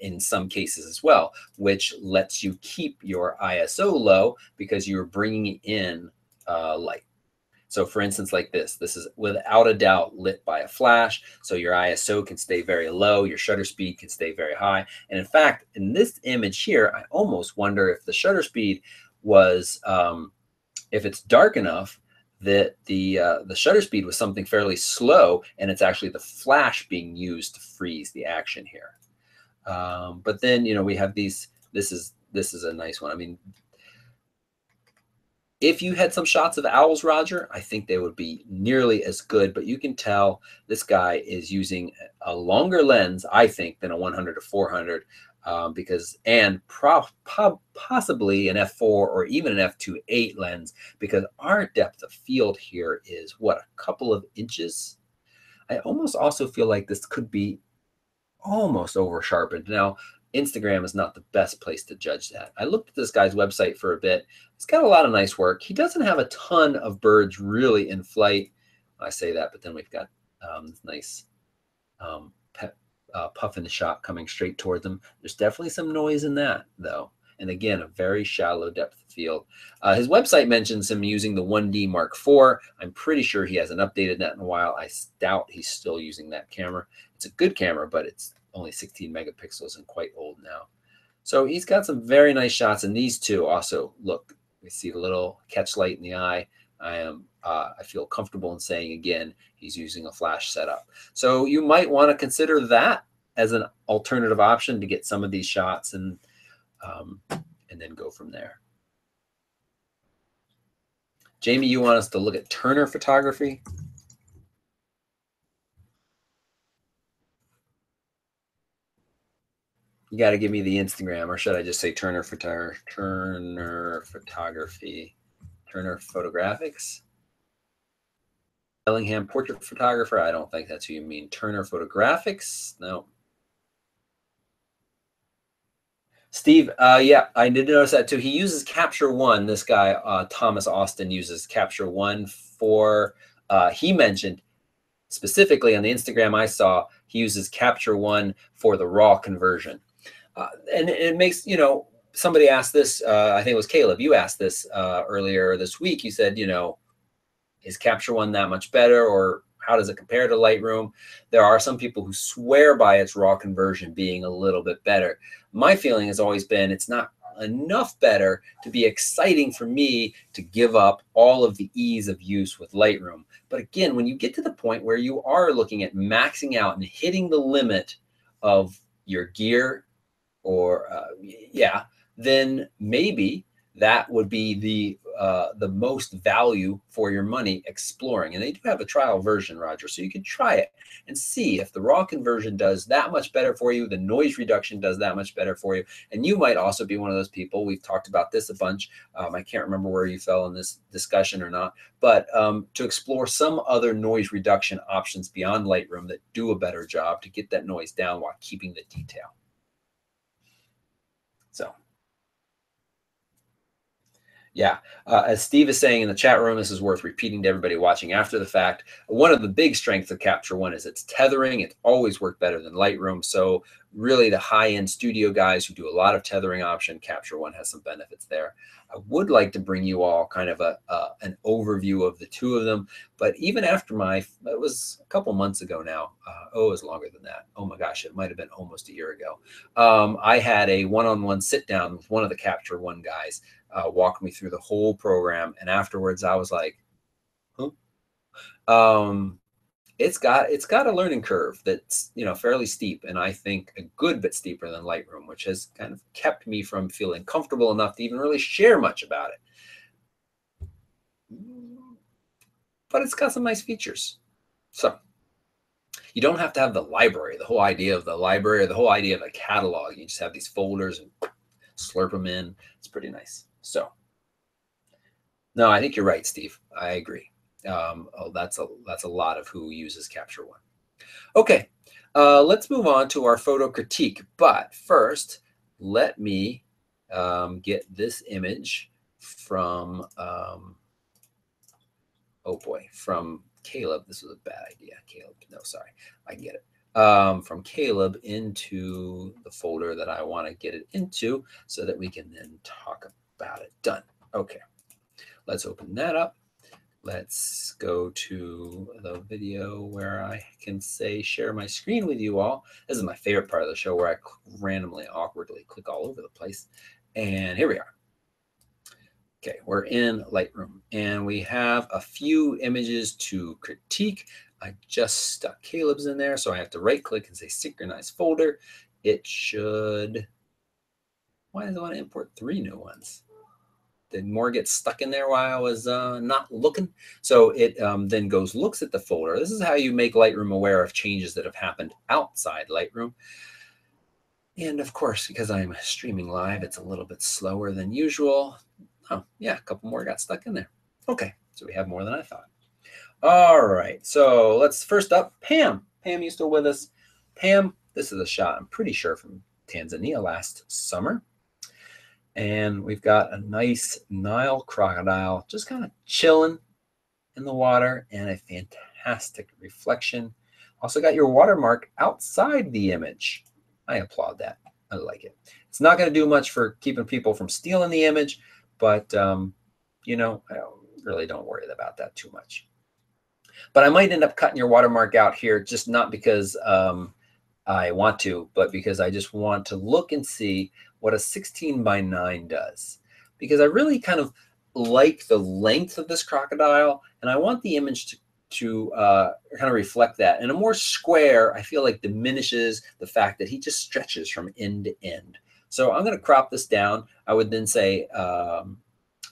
in some cases as well, which lets you keep your ISO low because you're bringing in light. So for instance, like this is without a doubt lit by a flash. So your ISO can stay very low. Your shutter speed can stay very high. And in fact, in this image here, I almost wonder if the shutter speed was, if it's dark enough that the shutter speed was something fairly slow, and it's actually the flash being used to freeze the action here. But then, we have these, this is a nice one. I mean, if you had some shots of owls, Roger, I think they would be nearly as good, but you can tell this guy is using a longer lens, I think, than a 100 to 400, possibly an f4 or even an f2.8 lens, because our depth of field here is what, a couple of inches. I almost also feel like this could be almost over sharpened. Now, Instagram is not the best place to judge that. I looked at this guy's website for a bit. He's got a lot of nice work. He doesn't have a ton of birds really in flight. I say that, but then we've got this nice puff in the shot coming straight toward them. There's definitely some noise in that, though. And again, a very shallow depth of field. His website mentions him using the 1D Mark IV. I'm pretty sure he hasn't updated that in a while. I doubt he's still using that camera. It's a good camera, but it's only 16 megapixels and quite old now. So he's got some very nice shots, and these two also look. We see the little catch light in the eye. I feel comfortable in saying again, he's using a flash setup. So you might want to consider that as an alternative option to get some of these shots, and then go from there. Jamie, you want us to look at Turner photography? You got to give me the Instagram, or should I just say Turner Photography, Turner Photographics? Bellingham portrait photographer. I don't think that's who you mean. Turner Photographics. No. Steve, yeah, I did notice that too. He uses Capture One. This guy, Thomas Austin, uses Capture One for, he mentioned specifically on the Instagram I saw, he uses Capture One for the raw conversion. And it makes, somebody asked this, I think it was Caleb, you asked this earlier this week. You said, is Capture One that much better, or how does it compare to Lightroom? There are some people who swear by its raw conversion being a little bit better. My feeling has always been it's not enough better to be exciting for me to give up all of the ease of use with Lightroom. But again, when you get to the point where you are looking at maxing out and hitting the limit of your gear, or then maybe that would be the most value for your money exploring. And they do have a trial version, Roger, so you can try it and see if the raw conversion does that much better for you, the noise reduction does that much better for you. And you might also be one of those people, we've talked about this a bunch, I can't remember where you fell in this discussion or not, but to explore some other noise reduction options beyond Lightroom that do a better job to get that noise down while keeping the detail. So yeah, as Steve is saying in the chat room, this is worth repeating to everybody watching after the fact. One of the big strengths of Capture One is its tethering. It's always worked better than Lightroom. So really the high-end studio guys who do a lot of tethering option, Capture One has some benefits there. I would like to bring you all kind of an overview of the two of them. But even after it was a couple months ago now. It was longer than that. Oh my gosh, it might have been almost a year ago. I had a one-on-one sit down with one of the Capture One guys. Walked me through the whole program, and afterwards I was like, huh? It's got a learning curve that's fairly steep, and I think a good bit steeper than Lightroom, which has kind of kept me from feeling comfortable enough to even really share much about it. But it's got some nice features. So you don't have to have the library, the whole idea of the library, or the whole idea of a catalog. You just have these folders and slurp them in. It's pretty nice. So, no, I think you're right, Steve. I agree. Oh, that's a lot of who uses Capture One. Okay, let's move on to our photo critique. But first, let me get this image from, oh boy, from Caleb. This was a bad idea. Caleb, no, sorry, I can get it. From Caleb into the folder that I want to get it into so that we can then talk about it. Done. Okay, let's open that up. Let's go to the video where I can say share my screen with you all. This is my favorite part of the show, where I randomly, awkwardly click all over the place. And here we are. Okay, we're in Lightroom, and we have a few images to critique. I just stuck Caleb's in there, so I have to right click and say synchronize folder. It should, why does it want to import 3 new ones? Did more get stuck in there while I was not looking? So it then goes, looks at the folder. This is how you make Lightroom aware of changes that have happened outside Lightroom. And of course, because I'm streaming live, it's a little bit slower than usual. Oh, yeah, a couple more got stuck in there. Okay, so we have more than I thought. All right, so let's first up, Pam. Pam, you still with us? Pam, this is a shot, I'm pretty sure, from Tanzania last summer. And we've got a nice Nile crocodile just kind of chilling in the water, and a fantastic reflection. Also got your watermark outside the image. I applaud that. I like it. It's not going to do much for keeping people from stealing the image, but you know, I really don't worry about that too much. But I might end up cutting your watermark out here, just not because I want to, but because I just want to look and see what a 16:9 does. Because I really kind of like the length of this crocodile, and I want the image to kind of reflect that. And a more square, I feel like, diminishes the fact that he just stretches from end to end. So I'm going to crop this down. I would then say,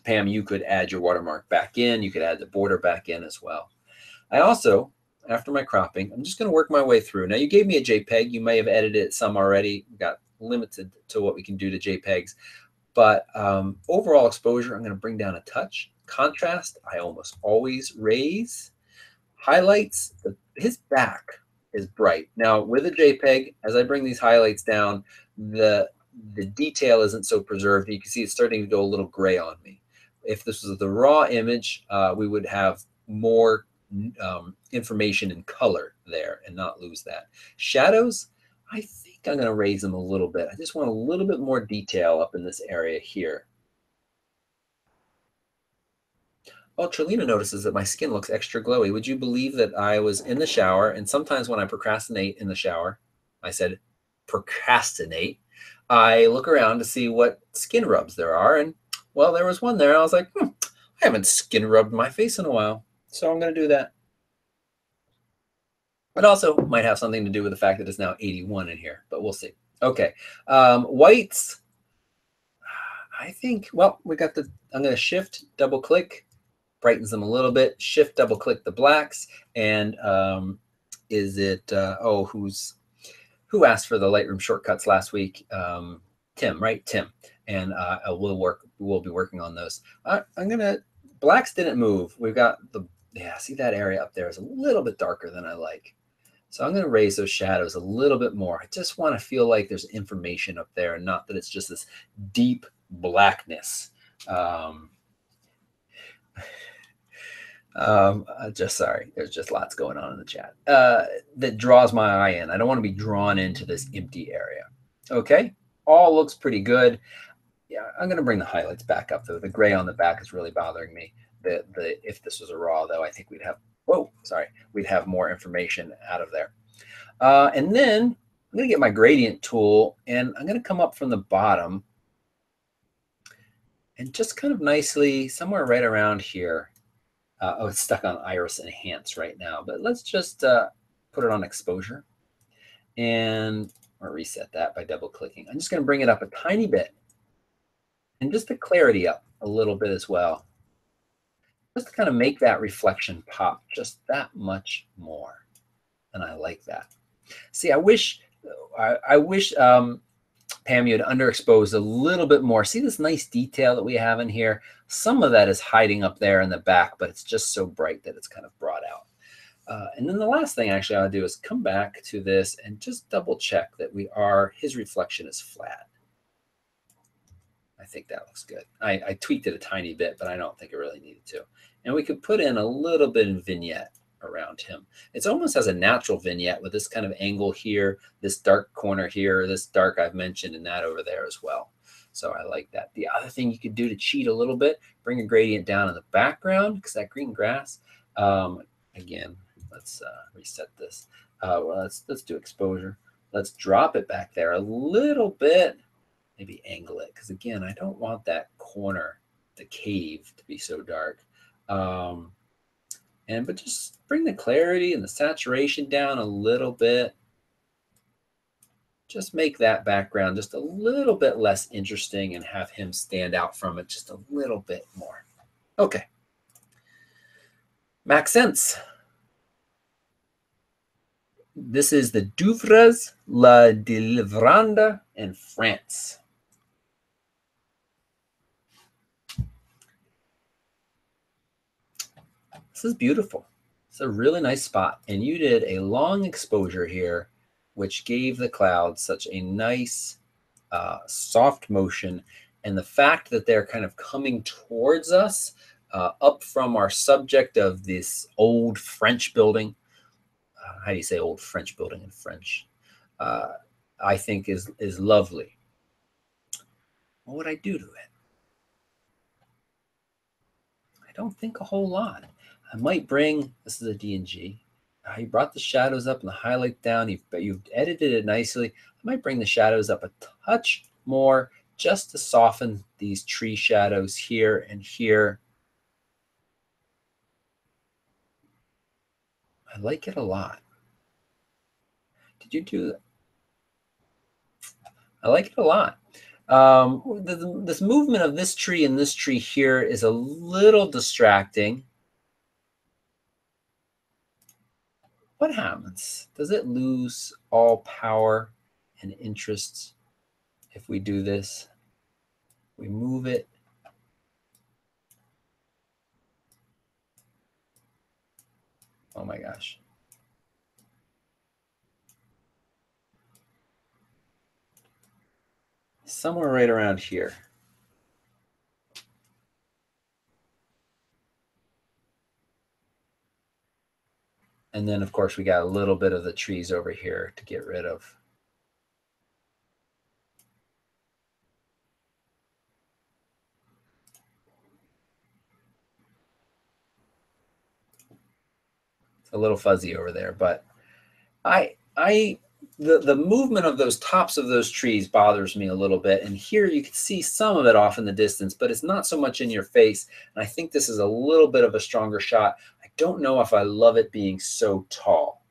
Pam, you could add your watermark back in. You could add the border back in as well. I also, after my cropping, I'm just going to work my way through. Now, you gave me a JPEG. You may have edited some already. We got limited to what we can do to JPEGs. But overall exposure, I'm going to bring down a touch. Contrast, I almost always raise. Highlights, his back is bright. Now, with a JPEG, as I bring these highlights down, the detail isn't so preserved. You can see it's starting to go a little gray on me. If this was the raw image, we would have more information in color there and not lose that. Shadows, I think I'm going to raise them a little bit. I just want a little bit more detail up in this area here. Well, Trelina notices that my skin looks extra glowy. Would you believe that I was in the shower, and sometimes when I procrastinate in the shower, I said procrastinate, I look around to see what skin rubs there are, and well, there was one there. I was like, I haven't skin rubbed my face in a while, so I'm going to do that. It also might have something to do with the fact that it's now 81 in here, but we'll see. Okay, whites, I think, well, we got the, I'm going to shift, double click, brightens them a little bit, shift, double click the blacks, and is it, who asked for the Lightroom shortcuts last week? Tim, right? Tim. And we'll be working on those. Blacks didn't move. We've got see that area up there is a little bit darker than I like. So I'm going to raise those shadows a little bit more. I just want to feel like there's information up there and not that it's just this deep blackness. Just sorry, there's just lots going on in the chat that draws my eye in. I don't want to be drawn into this empty area. Okay, all looks pretty good. Yeah, I'm going to bring the highlights back up though. The gray on the back is really bothering me. If this was a raw though, I think we'd have more information out of there. And then I'm going to get my gradient tool, and I'm going to come up from the bottom and just kind of nicely somewhere right around here. It's stuck on Iris Enhance right now, but let's just put it on exposure, and I'll reset that by double clicking. I'm just going to bring it up a tiny bit, and just the clarity up a little bit as well, just to kind of make that reflection pop just that much more. And I like that. See, I wish Pam, you had underexposed a little bit more. See this nice detail that we have in here? Some of that is hiding up there in the back, but it's just so bright that it's kind of brought out. And then the last thing actually I'll do is come back to this and just double check that his reflection is flat. I think that looks good. I tweaked it a tiny bit, but I don't think it really needed to. And we could put in a little bit of vignette around him. It's almost as a natural vignette with this kind of angle here, this dark corner here, this dark I've mentioned, and that over there as well. So I like that. The other thing you could do to cheat a little bit, bring a gradient down in the background, because that green grass, again, let's reset this. Well, let's do exposure. Let's drop it back there a little bit. Maybe angle it, because again, I don't want that corner, the cave, to be so dark. But just bring the clarity and the saturation down a little bit. Just make that background just a little bit less interesting and have him stand out from it just a little bit more. Okay. Maxence. This is the Douvres La Délivrande in France. This is beautiful. It's a really nice spot. And you did a long exposure here, which gave the clouds such a nice, soft motion. And the fact that they're kind of coming towards us up from our subject of this old French building. How do you say old French building in French? I think is lovely. What would I do to it? I don't think a whole lot. I might bring, this is a D&G. You brought the shadows up and the highlight down. You've edited it nicely. I might bring the shadows up a touch more just to soften these tree shadows here and here. I like it a lot. Did you do that? I like it a lot. This movement of this tree and this tree here is a little distracting. What happens? Does it lose all power and interest if we do this? We move it. Oh my gosh. Somewhere right around here. And then, of course, we got a little bit of the trees over here to get rid of. It's a little fuzzy over there, but the movement of those tops of those trees bothers me a little bit. And here you can see some of it off in the distance, but it's not so much in your face. And I think this is a little bit of a stronger shot. I don't know if I love it being so tall.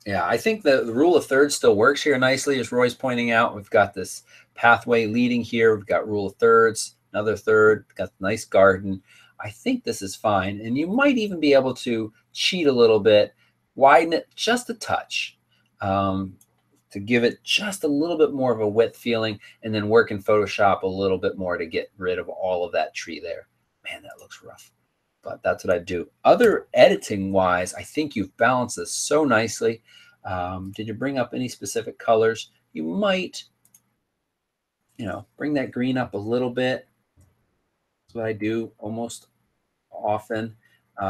Yeah, I think the rule of thirds still works here nicely, as Roy's pointing out. We've got this pathway leading here. We've got rule of thirds, another third, got the nice garden. I think this is fine. And you might even be able to cheat a little bit, widen it just a touch to give it just a little bit more of a wet feeling, and then work in Photoshop a little bit more to get rid of all of that tree there. Man, that looks rough. But that's what I do. Other editing wise, I think you've balanced this so nicely. Did you bring up any specific colors? You might, bring that green up a little bit. That's what I do almost often.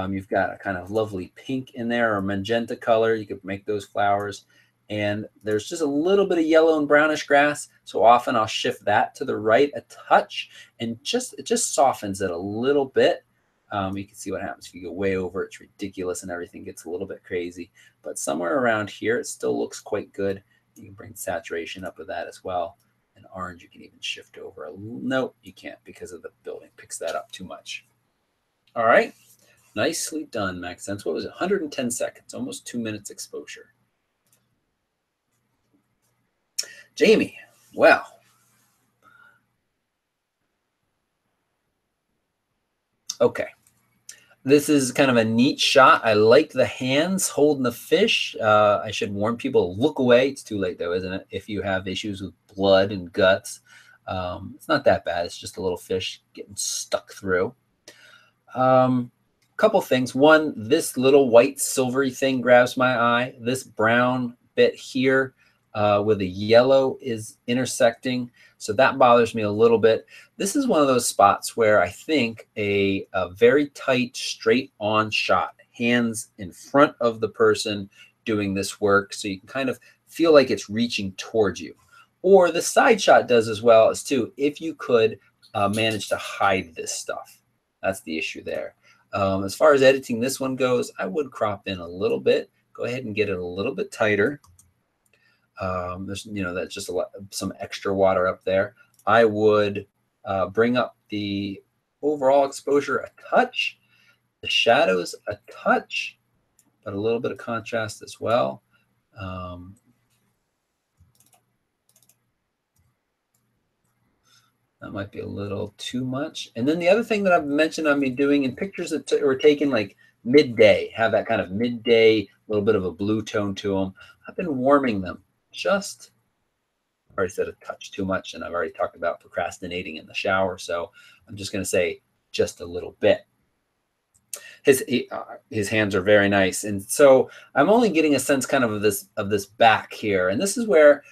You've got a kind of lovely pink in there or magenta color. You could make those flowers. And there's just a little bit of yellow and brownish grass. So often I'll shift that to the right a touch, and it just softens it a little bit. You can see what happens if you go way over. It's ridiculous and everything gets a little bit crazy. But somewhere around here, it still looks quite good. You can bring saturation up with that as well. And orange, you can even shift over. Nope, you can't because of the building. Picks that up too much. All right. Nicely done, Maxence. What was it? 110 seconds, almost 2 minutes exposure. Jamie, well. Okay. This is kind of a neat shot. I like the hands holding the fish. I should warn people, look away. It's too late though, isn't it? If you have issues with blood and guts, it's not that bad. It's just a little fish getting stuck through. Couple things. One, this little white silvery thing grabs my eye. This brown bit here with the yellow is intersecting. So that bothers me a little bit. This is one of those spots where I think a very tight, straight on shot, hands in front of the person doing this work, so you can kind of feel like it's reaching towards you. Or the side shot does as well as too, if you could manage to hide this stuff. That's the issue there. As far as editing this one goes, I would crop in a little bit. Go ahead and get it a little bit tighter. There's, that's just some extra water up there. I would bring up the overall exposure a touch, the shadows a touch, but a little bit of contrast as well. That might be a little too much. And then the other thing that I've mentioned I've been doing in pictures that were taken like midday, have that kind of midday, little bit of a blue tone to them. I've been warming them just, I already said a touch too much, and I've already talked about procrastinating in the shower. So I'm just going to say just a little bit. His hands are very nice. And so I'm only getting a sense kind of this back here. And this is where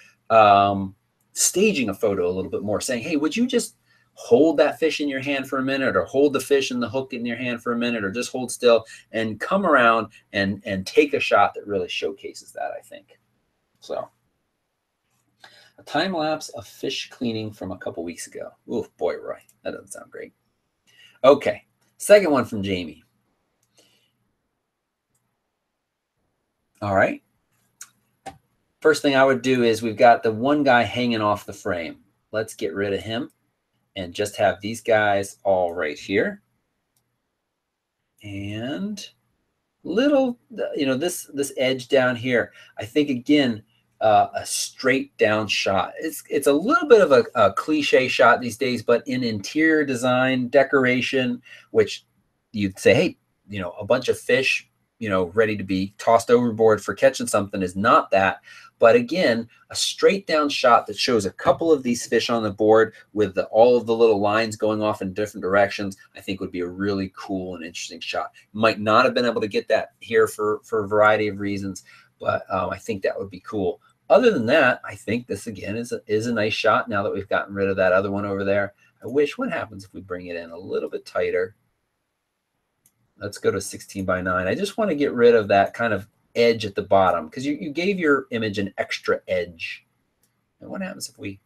staging a photo a little bit more, saying, hey, would you just hold that fish in your hand for a minute, or hold the fish and the hook in your hand for a minute, or just hold still and come around and take a shot that really showcases that, I think. So a time lapse of fish cleaning from a couple weeks ago. Ooh, boy, Roy, that doesn't sound great. Okay, second one from Jamie. All right. First thing I would do is, we've got the one guy hanging off the frame. Let's get rid of him and just have these guys all right here. And little, this edge down here, I think, again, a straight down shot. It's a little bit of a cliche shot these days, but in interior design, decoration, which you'd say, hey, a bunch of fish, ready to be tossed overboard for catching something, is not that. But again, a straight down shot that shows a couple of these fish on the board with all of the little lines going off in different directions, I think would be a really cool and interesting shot. Might not have been able to get that here for a variety of reasons, but I think that would be cool. Other than that, I think this again is a nice shot now that we've gotten rid of that other one over there. I wish, what happens if we bring it in a little bit tighter? Let's go to 16 by 9. I just want to get rid of that kind of edge at the bottom, because you gave your image an extra edge. And what happens if we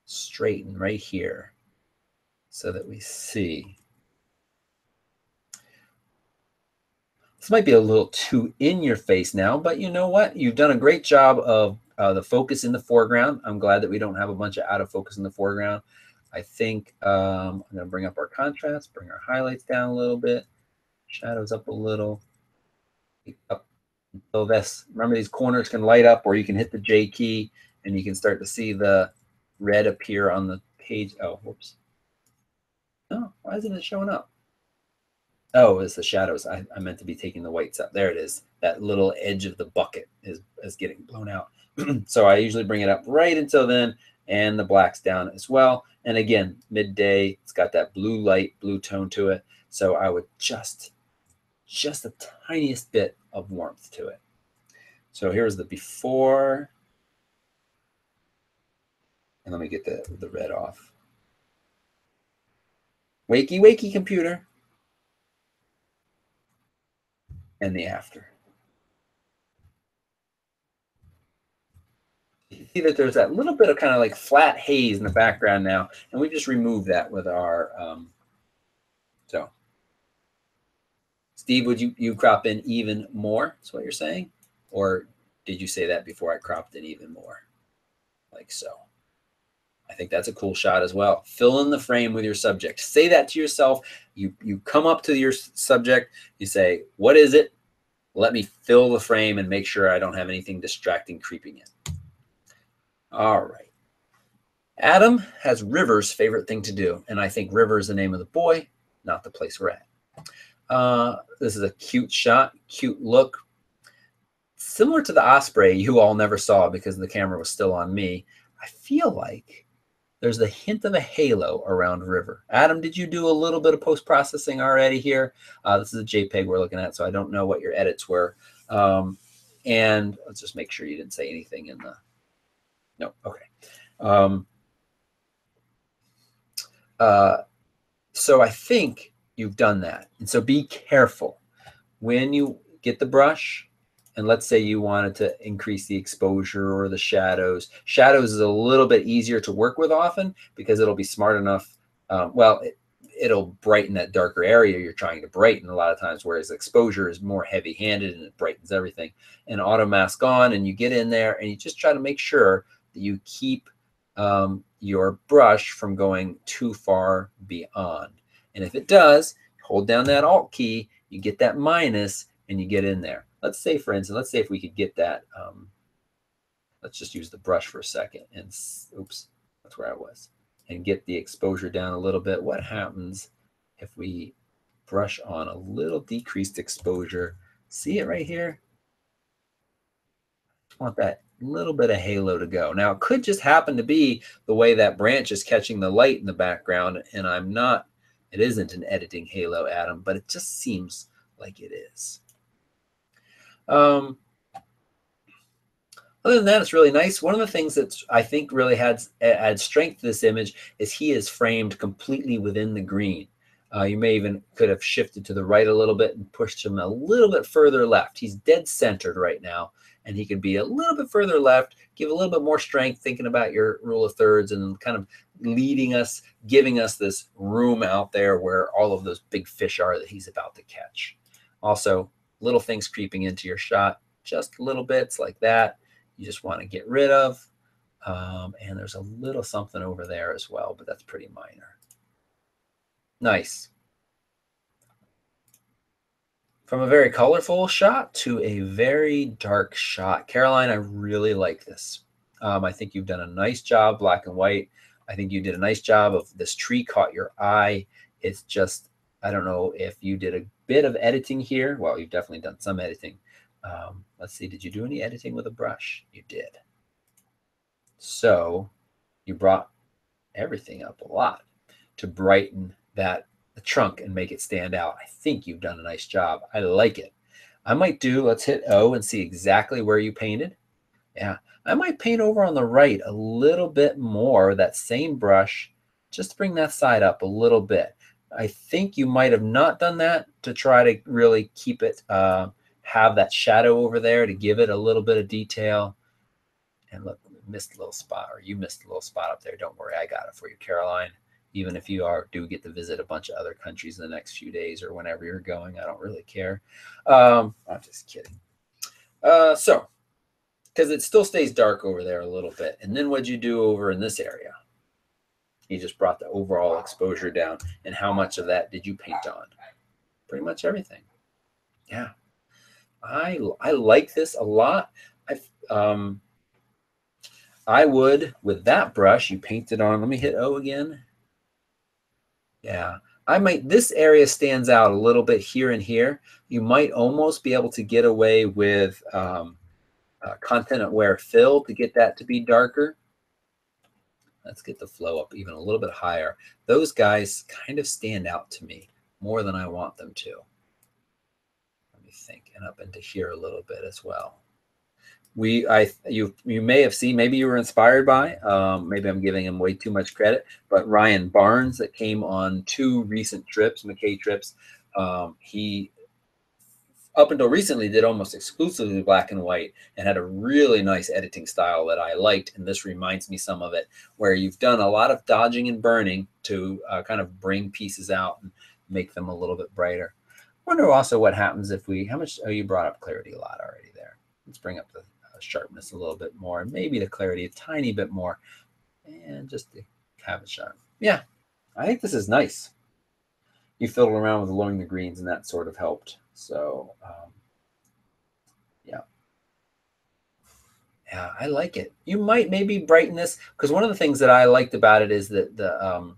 straighten right here so that we see? This might be a little too in your face now, but you know what? You've done a great job of the focus in the foreground. I'm glad that we don't have a bunch of out of focus in the foreground. I think I'm going to bring up our contrast, bring our highlights down a little bit, shadows up a little, up. So this, remember, these corners can light up, or you can hit the J key and you can start to see the red appear on the page. Oh, whoops. Oh, why isn't it showing up? Oh, it's the shadows. I meant to be taking the whites out. There it is. That little edge of the bucket is getting blown out. So I usually bring it up right until then, and the black's down as well. And again, midday, it's got that blue light, blue tone to it. So I would just the tiniest bit of warmth to it. So here's the before. And let me get the red off. Wakey, wakey, computer. And the after. You see that there's that little bit of kind of like flat haze in the background now, and we just removed that with our so Steve, would you crop in even more? That's what you're saying? Or did you say that before I cropped in even more? Like so. I think that's a cool shot as well. Fill in the frame with your subject. Say that to yourself. You come up to your subject. You say, what is it? Let me fill the frame and make sure I don't have anything distracting creeping in. All right. Adam has River's favorite thing to do. And I think River is the name of the boy, not the place we're at. This is a cute shot, cute look. Similar to the Osprey you all never saw because the camera was still on me. I feel like there's the hint of a halo around River. Adam, did you do a little bit of post-processing already here? This is a JPEG we're looking at, so I don't know what your edits were. And let's just make sure you didn't say anything in the... No, okay. So I think you've done that. And so be careful when you get the brush, and let's say you wanted to increase the exposure or the shadows. Shadows is a little bit easier to work with often because it'll be smart enough. Well, it'll brighten that darker area you're trying to brighten a lot of times, whereas exposure is more heavy-handed and it brightens everything. And auto mask on, and you get in there and you just try to make sure that you keep your brush from going too far beyond. And if it does, hold down that Alt key, you get that minus, and you get in there. Let's say, for instance, let's say if we could get that, let's just use the brush for a second, and oops, that's where I was, and get the exposure down a little bit. What happens if we brush on a little decreased exposure? See it right here? I want that little bit of halo to go. Now, it could just happen to be the way that branch is catching the light in the background, and I'm not, it isn't an editing halo, Adam, but it just seems like it is. Other than that, it's really nice. One of the things that I think really adds strength to this image is he is framed completely within the green. You may even could have shifted to the right a little bit and pushed him a little bit further left. He's dead centered right now, and he could be a little bit further left, give a little bit more strength, thinking about your rule of thirds and kind of leading us, giving us this room out there where all of those big fish are that he's about to catch. Also, little things creeping into your shot, just little bits like that you just want to get rid of. And there's a little something over there as well, but that's pretty minor. Nice. From a very colorful shot to a very dark shot. Caroline, I really like this. I think you've done a nice job, black and white. I think you did a nice job of this tree caught your eye. It's just, I don't know if you did a bit of editing here. Well, you've definitely done some editing. Let's see, did you do any editing with a brush? You did. So you brought everything up a lot to brighten that the trunk and make it stand out. I think you've done a nice job. I like it. I might do, let's hit O and see exactly where you painted. Yeah, I might paint over on the right a little bit more, that same brush, just to bring that side up a little bit. I think you might have not done that to try to really keep it, have that shadow over there to give it a little bit of detail. And look, we missed a little spot, or you missed a little spot up there. Don't worry, I got it for you, Caroline. Even if you do get to visit a bunch of other countries in the next few days or whenever you're going, I don't really care. I'm just kidding. So, because it still stays dark over there a little bit. And then what'd you do over in this area? You just brought the overall exposure down. And how much of that did you paint on? Pretty much everything. Yeah. I like this a lot. I would, with that brush, you painted on, let me hit O again. Yeah, I might, this area stands out a little bit here and here. You might almost be able to get away with content aware fill to get that to be darker. Let's get the flow up even a little bit higher. Those guys kind of stand out to me more than I want them to. Let me think, and up into here a little bit as well. You may have seen, maybe you were inspired by, maybe I'm giving him way too much credit, but Ryan Barnes that came on 2 recent trips, McKay trips, he up until recently did almost exclusively black and white and had a really nice editing style that I liked. And this reminds me some of it, where you've done a lot of dodging and burning to kind of bring pieces out and make them a little bit brighter. I wonder also what happens if we, how much, oh, you brought up clarity a lot already there. Let's bring up the sharpness a little bit more, and maybe the clarity a tiny bit more, and just to have it sharp. Yeah, I think this is nice. You fiddled around with lowering the greens, and that sort of helped. So, yeah, I like it. You might maybe brighten this, because one of the things that I liked about it is that the,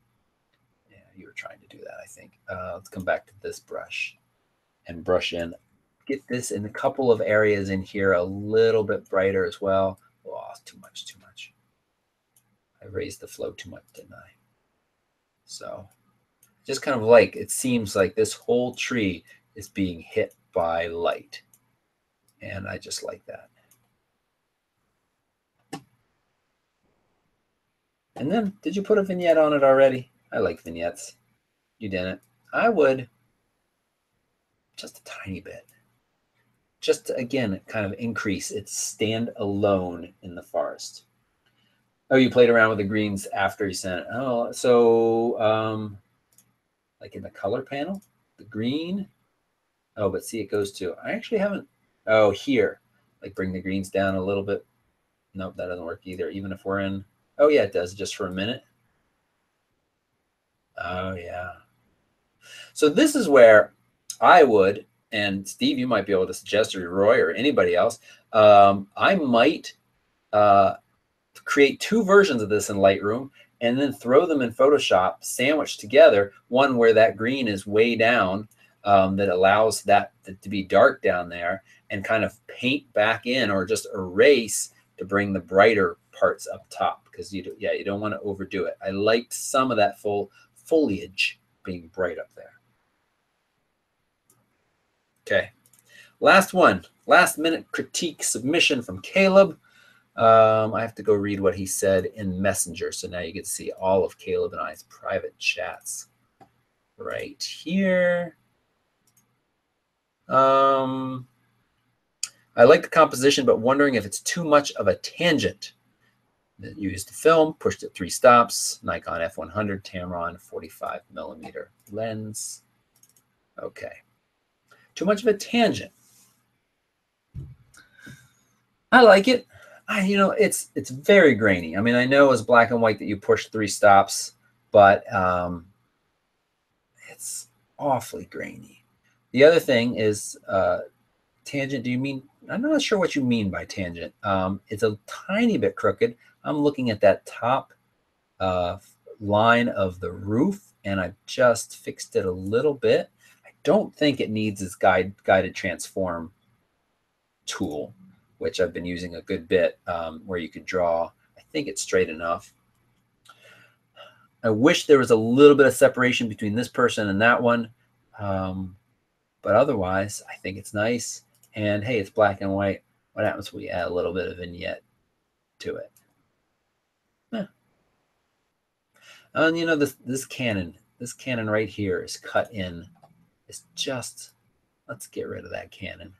yeah, you were trying to do that, I think. Let's come back to this brush. and brush in. Get this in a couple of areas in here a little bit brighter as well. Oh, too much, too much. I raised the flow too much, didn't I? So just kind of like, it seems like this whole tree is being hit by light. And I just like that. And then, did you put a vignette on it already? I like vignettes. You didn't. I would. Just a tiny bit. Just to, again, kind of increase its stand alone in the forest. Oh, you played around with the greens after you sent it. Oh, so like in the color panel, the green. Oh, but see, it goes to, I actually haven't, oh, here, like bring the greens down a little bit. Nope, that doesn't work either. Even if we're in, oh yeah, it does, just for a minute. Oh yeah. So this is where I would, and Steve, you might be able to suggest, or Roy, or anybody else, I might create two versions of this in Lightroom and then throw them in Photoshop, sandwiched together, one where that green is way down, that allows that to be dark down there, and kind of paint back in or just erase to bring the brighter parts up top, because you don't want to overdo it. I liked some of that full foliage being bright up there. Okay, last one, last minute critique submission from Caleb. I have to go read what he said in Messenger. So now you get to see all of Caleb and I's private chats right here. I like the composition, but wondering if it's too much of a tangent. Used the film, pushed it 3 stops, Nikon F100 Tamron 45mm lens. Okay. Too much of a tangent. I like it. It's very grainy. I mean, I know it's black and white that you push 3 stops, but it's awfully grainy. The other thing is tangent. Do you mean? I'm not sure what you mean by tangent. It's a tiny bit crooked. I'm looking at that top line of the roof, and I just fixed it a little bit. I don't think it needs this guided transform tool, which I've been using a good bit, where you could draw. I think it's straight enough. I wish there was a little bit of separation between this person and that one. But otherwise, I think it's nice. And hey, it's black and white. What happens when we add a little bit of vignette to it? And this cannon right here is cut in. It's just, let's get rid of that cannon.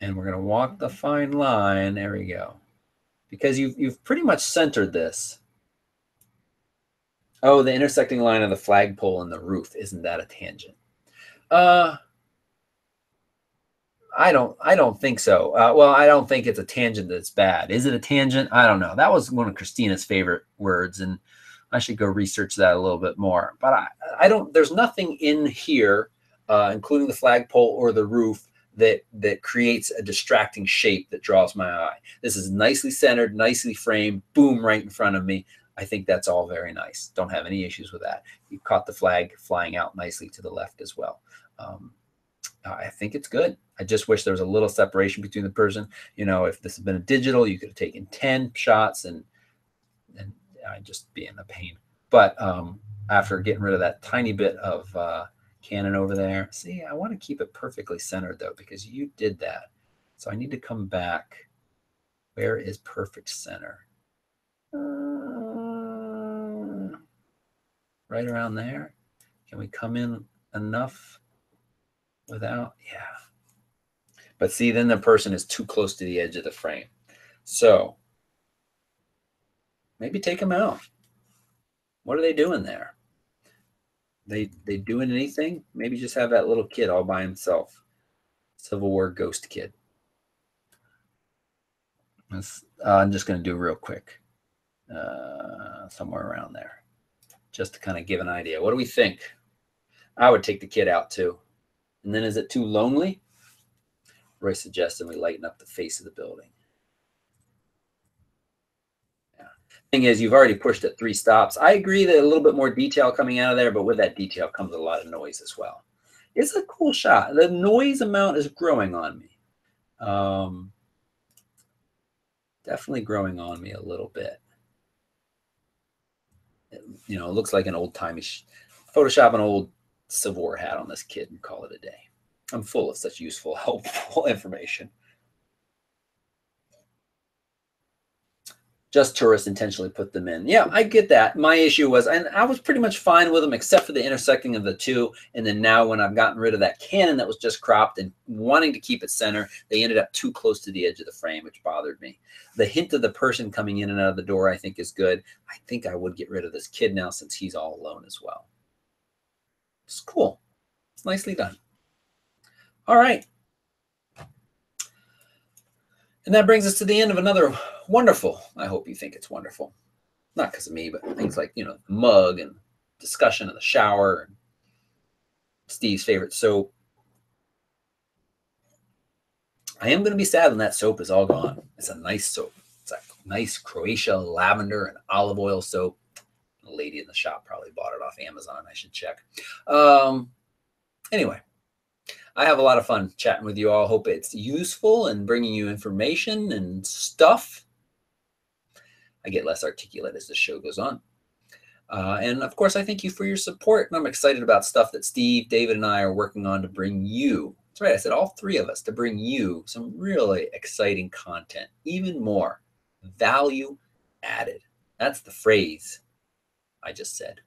And we're going to walk the fine line. There we go. Because you've pretty much centered this. Oh, the intersecting line of the flagpole and the roof. Isn't that a tangent? I don't think so. Well, I don't think it's a tangent that's bad. Is it a tangent? I don't know. That was one of Christina's favorite words, and I should go research that a little bit more. But I don't. There's nothing in here, including the flagpole or the roof, that creates a distracting shape that draws my eye. This is nicely centered, nicely framed. Boom, right in front of me. I think that's all very nice. Don't have any issues with that. You caught the flag flying out nicely to the left as well. I think it's good. I just wish there was a little separation between the person. If this had been a digital, you could have taken 10 shots and I'd just be in a pain. But after getting rid of that tiny bit of cannon over there, see, I want to keep it perfectly centered though, because you did that. So I need to come back. Where is perfect center? Right around there. Can we come in enough without? Yeah. But see, then the person is too close to the edge of the frame. So maybe take them out. What are they doing there? They doing anything? Maybe just have that little kid all by himself. Civil War ghost kid. I'm just going to do real quick. Somewhere around there. Just to kind of give an idea. What do we think? I would take the kid out too. And then is it too lonely? Roy suggested we lighten up the face of the building. Yeah. thing is you've already pushed it 3 stops. I agree that a little bit more detail coming out of there, but with that detail comes a lot of noise as well. It's a cool shot. The noise amount is growing on me. Definitely growing on me a little bit. It looks like an old-timey Photoshop an old Civil War hat on this kid and call it a day. I'm full of such useful, helpful information. Just tourists intentionally put them in. Yeah, I get that. My issue was, and I was pretty much fine with them except for the intersecting of the two. And then now when I've gotten rid of that cannon that was just cropped and wanting to keep it center, they ended up too close to the edge of the frame, which bothered me. The hint of the person coming in and out of the door, I think, is good. I think I would get rid of this kid now since he's all alone as well. It's cool. It's nicely done. All right. And that brings us to the end of another wonderful, I hope you think it's wonderful. Not because of me, but things like, the mug and discussion in the shower and Steve's favorite soap. I am going to be sad when that soap is all gone. It's a nice soap. It's a nice Croatia lavender and olive oil soap. The lady in the shop probably bought it off Amazon. I should check. Anyway, I have a lot of fun chatting with you all. Hope it's useful and bringing you information and stuff. I get less articulate as the show goes on. And of course, I thank you for your support. And I'm excited about stuff that Steve, David, and I are working on to bring you. That's right. I said all 3 of us to bring you some really exciting content, even more value added. That's the phrase I just said.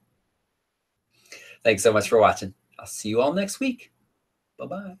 Thanks so much for watching. I'll see you all next week. Bye-bye.